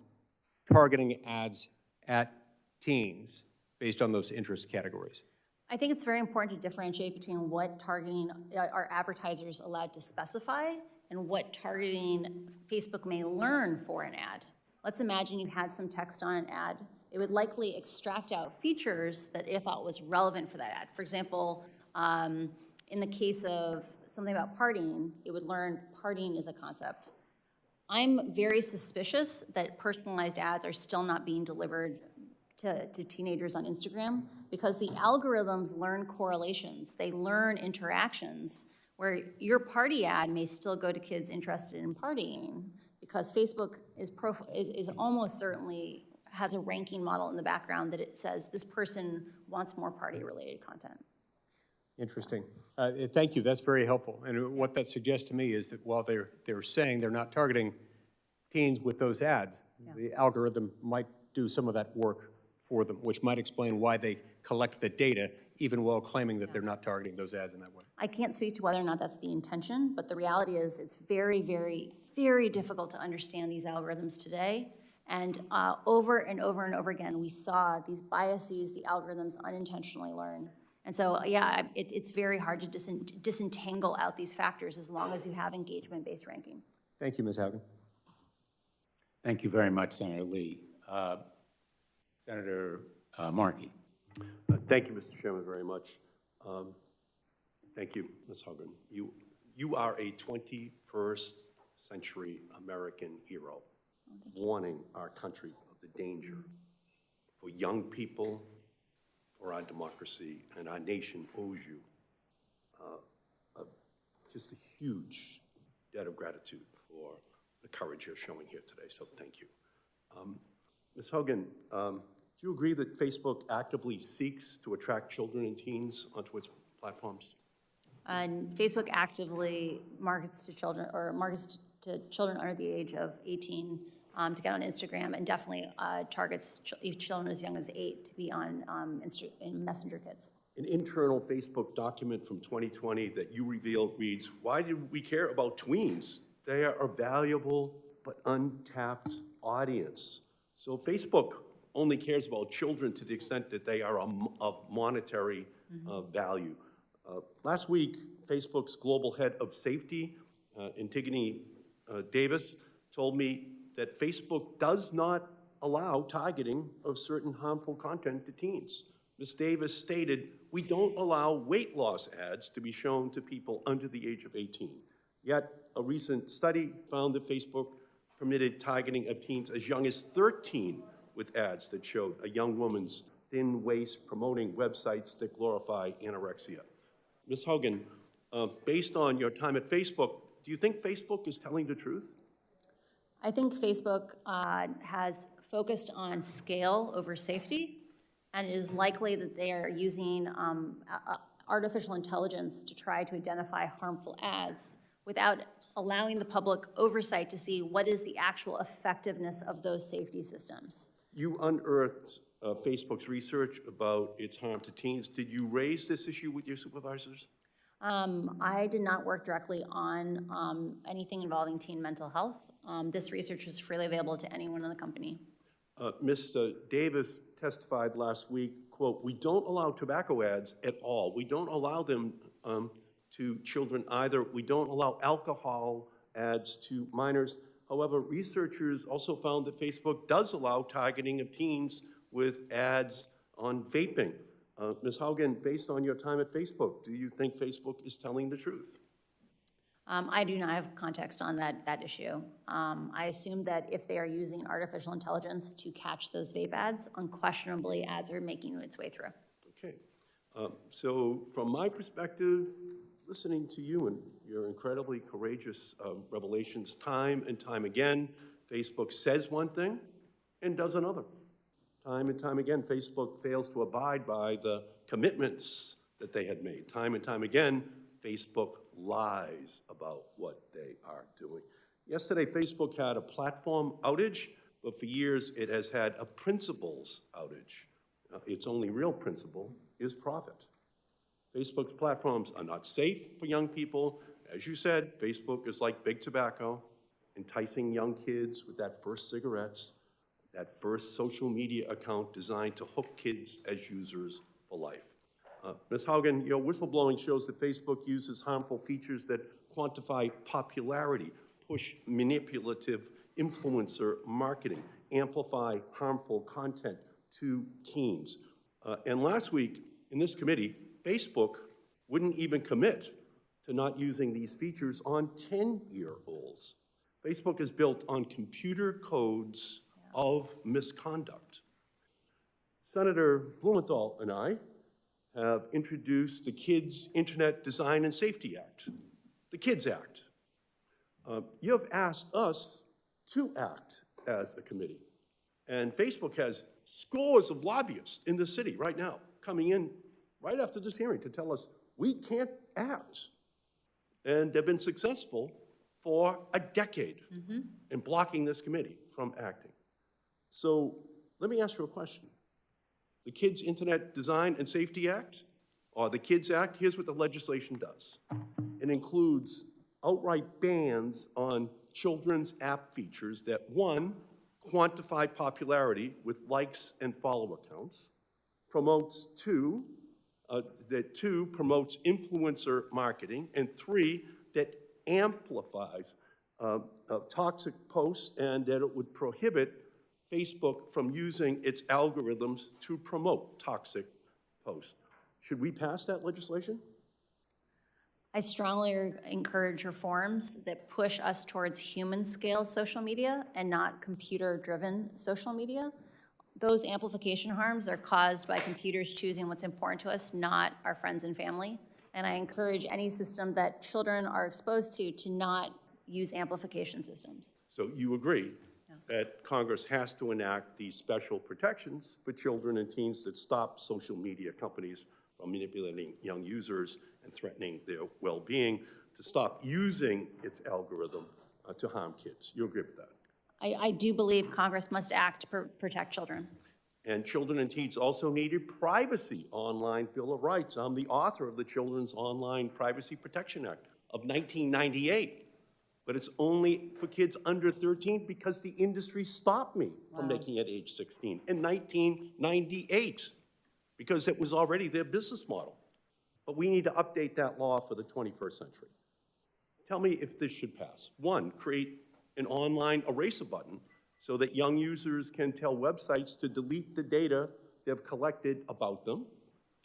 targeting ads at teens based on those interest categories? I think it's very important to differentiate between what targeting are advertisers allowed to specify and what targeting Facebook may learn for an ad. Let's imagine you had some text on an ad. It would likely extract out features that it thought was relevant for that ad. For example, in the case of something about partying, it would learn partying is a concept. I'm very suspicious that personalized ads are still not being delivered to teenagers on Instagram because the algorithms learn correlations. They learn interactions where your party ad may still go to kids interested in partying because Facebook is almost certainly has a ranking model in the background that it says this person wants more party-related content. Interesting. Thank you. That's very helpful. And what that suggests to me is that while they're saying they're not targeting teens with those ads, the algorithm might do some of that work for them, which might explain why they collect the data, even while claiming that they're not targeting those ads in that way. I can't speak to whether or not that's the intention, but the reality is it's very, very, very difficult to understand these algorithms today. And over and over and over again, we saw these biases the algorithms unintentionally learn. And so, yeah, it's very hard to disentangle out these factors as long as you have engagement-based ranking. Thank you, Ms. Haugen. Thank you very much, Senator Lee. Senator Markey. Thank you, Mr. Chairman, very much. Thank you, Ms. Haugen. You are a 21st century American hero, warning our country of the danger for young people, for our democracy, and our nation owes you just a huge debt of gratitude for the courage you're showing here today, so thank you. Ms. Haugen, do you agree that Facebook actively seeks to attract children and teens onto its platforms? And Facebook actively markets to children, or markets to children under the age of 18 to get on Instagram, and definitely targets children as young as 8 to be on in Messenger Kids. An internal Facebook document from 2020 that you revealed reads, "Why do we care about tweens? They are a valuable but untapped audience." So Facebook only cares about children to the extent that they are of monetary value. Last week, Facebook's global head of safety, Antigone Davis, told me that Facebook does not allow targeting of certain harmful content to teens. Ms. Davis stated, "We don't allow weight loss ads to be shown to people under the age of 18. Yet, a recent study found that Facebook permitted targeting of teens as young as 13 with ads that showed a young woman's thin waist promoting websites that glorify anorexia. Ms. Haugen, based on your time at Facebook, do you think Facebook is telling the truth? I think Facebook has focused on scale over safety, and it is likely that they are using artificial intelligence to try to identify harmful ads without allowing the public oversight to see what is the actual effectiveness of those safety systems. You unearthed Facebook's research about its harm to teens. Did you raise this issue with your supervisors? I did not work directly on anything involving teen mental health. This research was freely available to anyone in the company. Ms. Davis testified last week, quote, "We don't allow tobacco ads at all. We don't allow them to children either. We don't allow alcohol ads to minors. However, researchers also found that Facebook does allow targeting of teens with ads on vaping." Ms. Haugen, based on your time at Facebook, do you think Facebook is telling the truth? I do not have context on that issue. I assume that if they are using artificial intelligence to catch those vape ads, unquestionably ads are making its way through. Okay. So from my perspective, listening to you and your incredibly courageous revelations time and time again, Facebook says one thing and does another. Time and time again, Facebook fails to abide by the commitments that they had made. Time and time again, Facebook lies about what they are doing. Yesterday, Facebook had a platform outage, but for years it has had a principles outage. Its only real principle is profit. Facebook's platforms are not safe for young people. As you said, Facebook is like big tobacco, enticing young kids with that first cigarette, that first social media account designed to hook kids as users for life. Ms. Haugen, your whistleblowing shows that Facebook uses harmful features that quantify popularity, push manipulative influencer marketing, amplify harmful content to teens. And last week in this committee, Facebook wouldn't even commit to not using these features on 10-year-olds. Facebook is built on computer codes of misconduct. Senator Blumenthal and I have introduced the Kids Internet Design and Safety Act, the KIDS Act. You have asked us to act as a committee. And Facebook has scores of lobbyists in the city right now coming in right after this hearing to tell us we can't act. And they've been successful for a decade in blocking this committee from acting. So let me ask you a question. The Kids Internet Design and Safety Act, or the KIDS Act, here's what the legislation does. It includes outright bans on children's app features that, one, quantified popularity with likes and follower counts. Promotes two, promotes influencer marketing, and 3, that amplifies toxic posts, and that it would prohibit Facebook from using its algorithms to promote toxic posts. Should we pass that legislation? I strongly encourage reforms that push us towards human-scale social media and not computer-driven social media. Those amplification harms are caused by computers choosing what's important to us, not our friends and family. And I encourage any system that children are exposed to not use amplification systems. So you agree that Congress has to enact these special protections for children and teens that stop social media companies from manipulating young users and threatening their well-being, to stop using its algorithm to harm kids. You agree with that? I do believe Congress must act to protect children. And children and teens also need a privacy online Bill of Rights. I'm the author of the Children's Online Privacy Protection Act of 1998. But it's only for kids under 13 because the industry stopped me from making it age 16 in 1998 because it was already their business model. But we need to update that law for the 21st century. Tell me if this should pass. 1, create an online eraser button so that young users can tell websites to delete the data they've collected about them.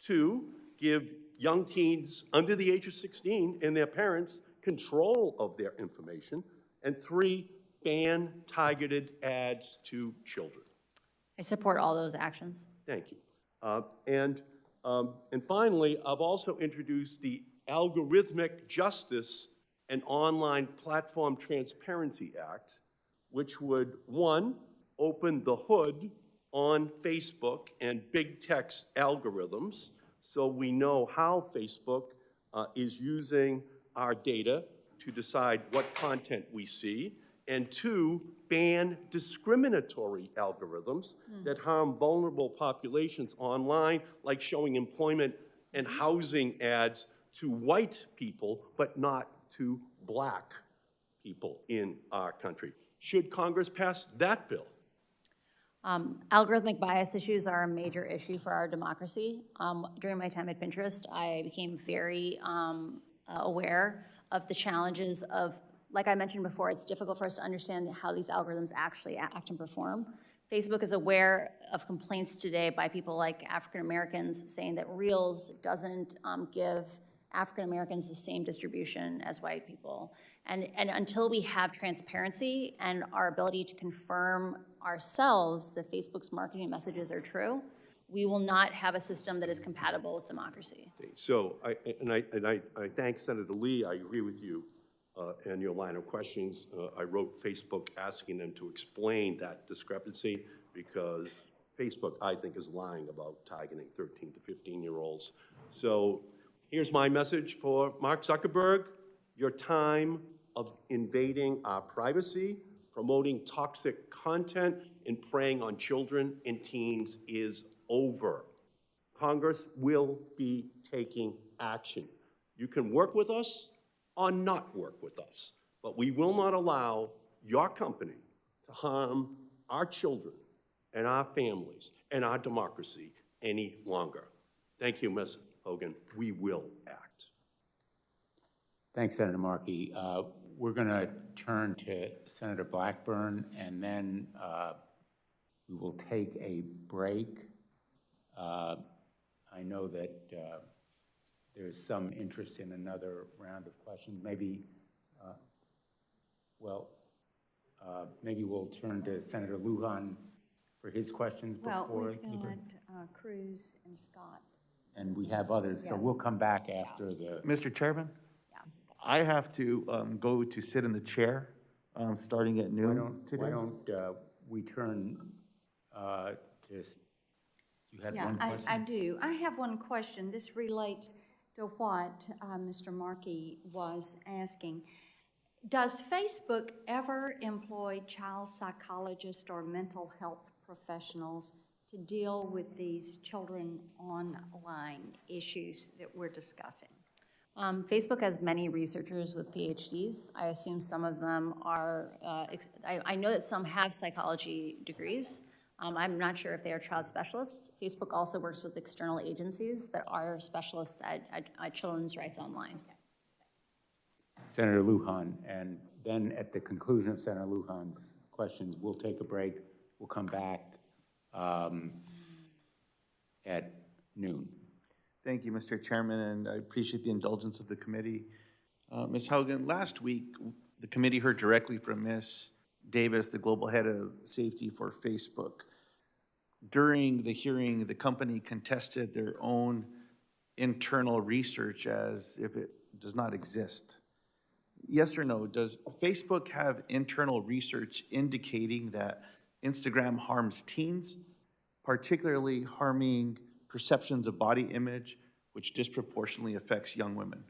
2, give young teens under the age of 16 and their parents control of their information. And 3, ban targeted ads to children. I support all those actions. Thank you. And finally, I've also introduced the Algorithmic Justice and Online Platform Transparency Act, which would, 1, open the hood on Facebook and big tech's algorithms so we know how Facebook is using our data to decide what content we see, and 2, ban discriminatory algorithms that harm vulnerable populations online, like showing employment and housing ads to white people, but not to black people in our country. Should Congress pass that bill? Algorithmic bias issues are a major issue for our democracy. During my time at Pinterest, I became very aware of the challenges of, like I mentioned before, it's difficult for us to understand how these algorithms actually act and perform. Facebook is aware of complaints today by people like African Americans saying that Reels doesn't give African Americans the same distribution as white people. And until we have transparency and our ability to confirm ourselves that Facebook's marketing messages are true, we will not have a system that is compatible with democracy. So, I thank Senator Lee. I agree with you and your line of questions. I wrote Facebook asking them to explain that discrepancy because Facebook, I think, is lying about targeting 13 to 15-year-olds. So here's my message for Mark Zuckerberg. Your time of invading our privacy, promoting toxic content, and preying on children and teens is over. Congress will be taking action. You can work with us or not work with us, but we will not allow your company to harm our children and our families and our democracy any longer. Thank you, Ms. Haugen. We will act. Thanks, Senator Markey. We're going to turn to Senator Blackburn, and then we will take a break. I know that there's some interest in another round of questions. Maybe, maybe we'll turn to Senator Lujan for his questions before. Well, we've got Cruz and Scott. And we have others, so Yes. we'll come back after the. Mr. Chairman? Yeah. I have to go to sit in the chair starting at noon today. Why don't we turn to, you had one Yeah, question? I do. I have one question. This relates to what Mr. Markey was asking. Does Facebook ever employ child psychologists or mental health professionals to deal with these children online issues that we're discussing? Facebook has many researchers with PhDs. I assume some of them are, I know that some have psychology degrees. I'm not sure if they are child specialists. Facebook also works with external agencies that are specialists at children's rights online. Senator Lujan, and then at the conclusion of Senator Lujan's questions, we'll take a break. We'll come back at noon. Thank you, Mr. Chairman, and I appreciate the indulgence of the committee. Ms. Haugen, last week, the committee heard directly from Ms. Davis, the global head of safety for Facebook. During the hearing, the company contested their own internal research as if it does not exist. Yes or no, does Facebook have internal research indicating that Instagram harms teens, particularly harming perceptions of body image, which disproportionately affects young women?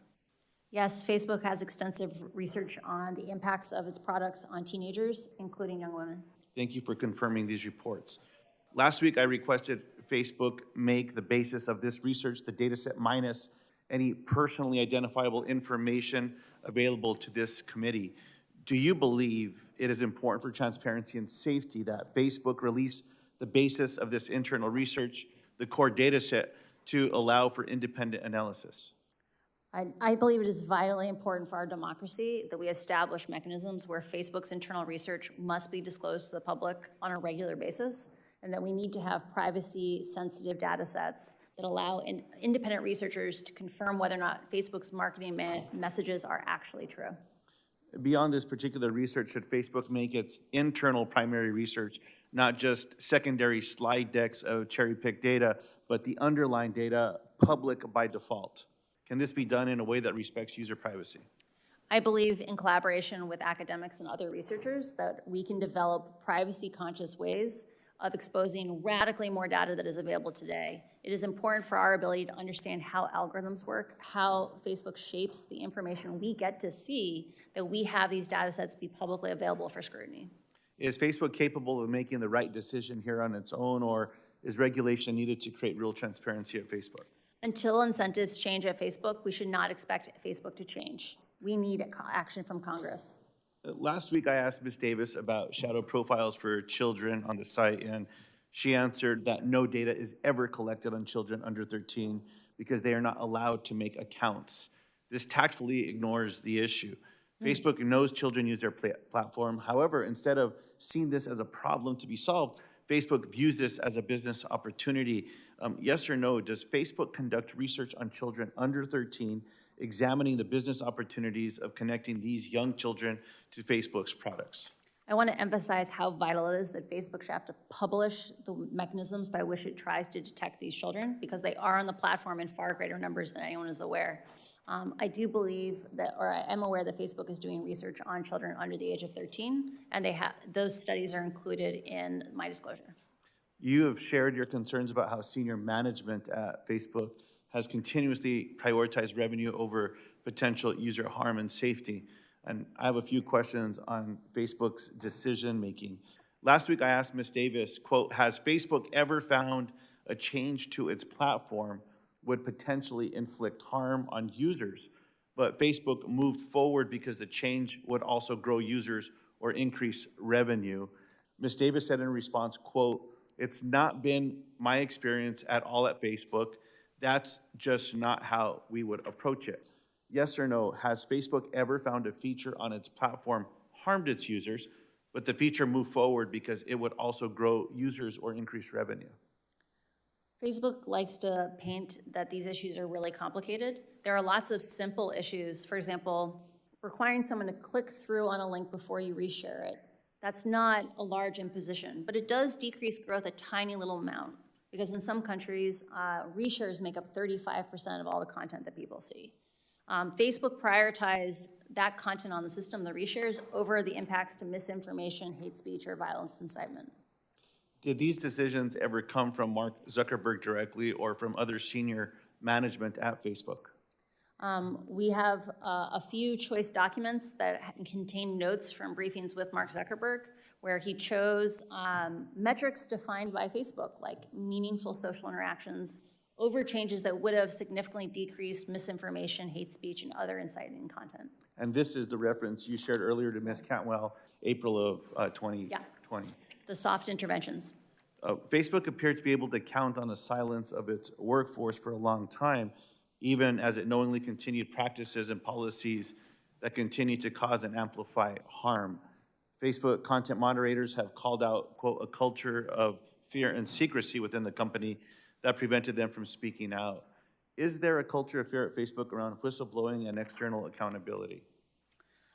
Yes, Facebook has extensive research on the impacts of its products on teenagers, including young women. Thank you for confirming these reports. Last week, I requested Facebook make the basis of this research the data set minus any personally identifiable information available to this committee. Do you believe it is important for transparency and safety that Facebook release the basis of this internal research, the core data set, to allow for independent analysis? I believe it is vitally important for our democracy that we establish mechanisms where Facebook's internal research must be disclosed to the public on a regular basis, and that we need to have privacy-sensitive data sets that allow independent researchers to confirm whether or not Facebook's marketing messages are actually true. Beyond this particular research, should Facebook make its internal primary research not just secondary slide decks of cherry-picked data, but the underlying data public by default? Can this be done in a way that respects user privacy? I believe in collaboration with academics and other researchers that we can develop privacy-conscious ways of exposing radically more data that is available today. It is important for our ability to understand how algorithms work, how Facebook shapes the information we get to see, that we have these data sets be publicly available for scrutiny. Is Facebook capable of making the right decision here on its own, or is regulation needed to create real transparency at Facebook? Until incentives change at Facebook, we should not expect Facebook to change. We need action from Congress. Last week, I asked Ms. Davis about shadow profiles for children on the site, and she answered that no data is ever collected on children under 13 because they are not allowed to make accounts. This tactfully ignores the issue. Facebook knows children use their platform. However, instead of seeing this as a problem to be solved, Facebook views this as a business opportunity. Yes or no, does Facebook conduct research on children under 13, examining the business opportunities of connecting these young children to Facebook's products? I want to emphasize how vital it is that Facebook should have to publish the mechanisms by which it tries to detect these children, because they are on the platform in far greater numbers than anyone is aware. I do believe that, or I am aware that Facebook is doing research on children under the age of 13, and those studies are included in my disclosure. You have shared your concerns about how senior management at Facebook has continuously prioritized revenue over potential user harm and safety. And I have a few questions on Facebook's decision-making. Last week, I asked Ms. Davis, quote, has Facebook ever found a change to its platform would potentially inflict harm on users, but Facebook moved forward because the change would also grow users or increase revenue? Ms. Davis said in response, quote, it's not been my experience at all at Facebook. That's just not how we would approach it. Yes or no, has Facebook ever found a feature on its platform harmed its users, but the feature moved forward because it would also grow users or increase revenue? Facebook likes to paint that these issues are really complicated. There are lots of simple issues. For example, requiring someone to click through on a link before you reshare it. That's not a large imposition, but it does decrease growth a tiny little amount, because in some countries, reshares make up 35% of all the content that people see. Facebook prioritized that content on the system, the reshares, over the impacts to misinformation, hate speech, or violence incitement. Did these decisions ever come from Mark Zuckerberg directly or from other senior management at Facebook? We have a few choice documents that contain notes from briefings with Mark Zuckerberg, where he chose metrics defined by Facebook, like meaningful social interactions over changes that would have significantly decreased misinformation, hate speech, and other inciting content. And this is the reference you shared earlier to Ms. Cantwell, April of 2020. The soft interventions. Facebook appeared to be able to count on the silence of its workforce for a long time, even as it knowingly continued practices and policies that continue to cause and amplify harm. Facebook content moderators have called out, quote, a culture of fear and secrecy within the company that prevented them from speaking out. Is there a culture of fear at Facebook around whistleblowing and external accountability?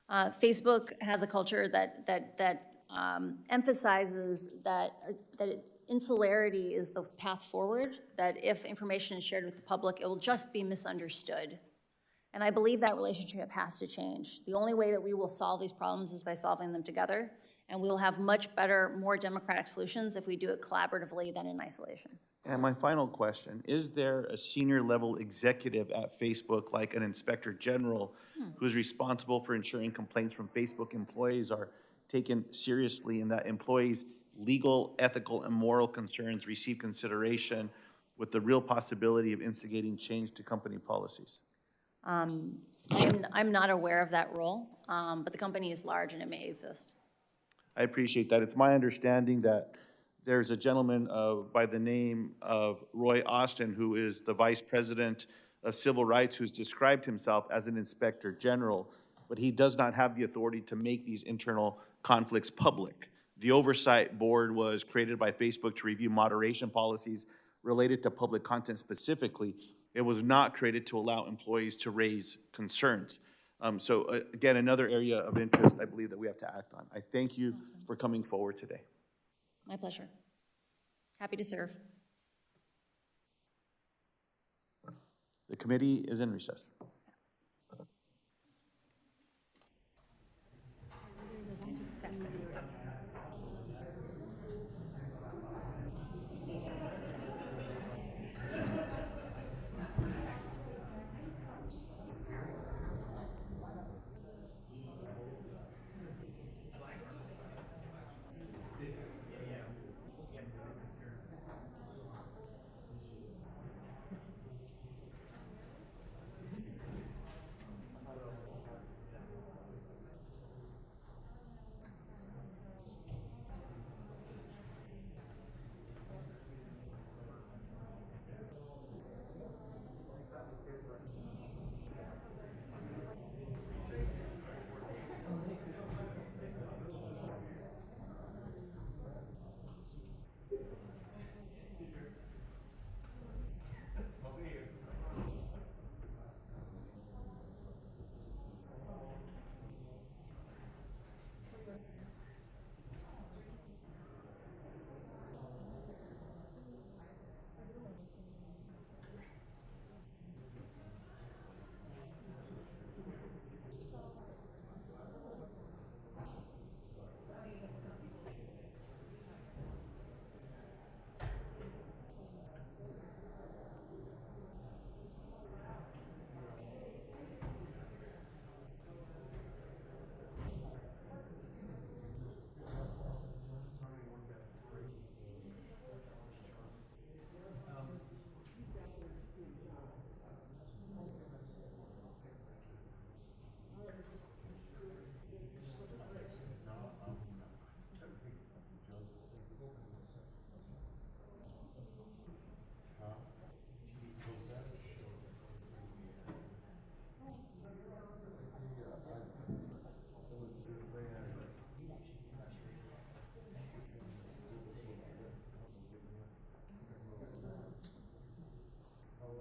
Facebook has a culture that emphasizes that insularity is the path forward, that if information is shared with the public, it will just be misunderstood. And I believe that relationship has to change. The only way that we will solve these problems is by solving them together, and we will have much better, more democratic solutions if we do it collaboratively than in isolation. And my final question, is there a senior level executive at Facebook, like an inspector general, who's responsible for ensuring complaints from Facebook employees are taken seriously and that employees' legal, ethical, and moral concerns receive consideration with the real possibility of instigating change to company policies? I'm not aware of that role, but the company is large and it may exist. I appreciate that. It's my understanding that there's a gentleman by the name of Roy Austin, who is the Vice President of Civil Rights, who's described himself as an Inspector General, but he does not have the authority to make these internal conflicts public. The Oversight Board was created by Facebook to review moderation policies related to public content specifically. It was not created to allow employees to raise concerns. So again, another area of interest I believe that we have to act on. I thank you for coming forward today. My pleasure. Happy to serve. The committee is in recess.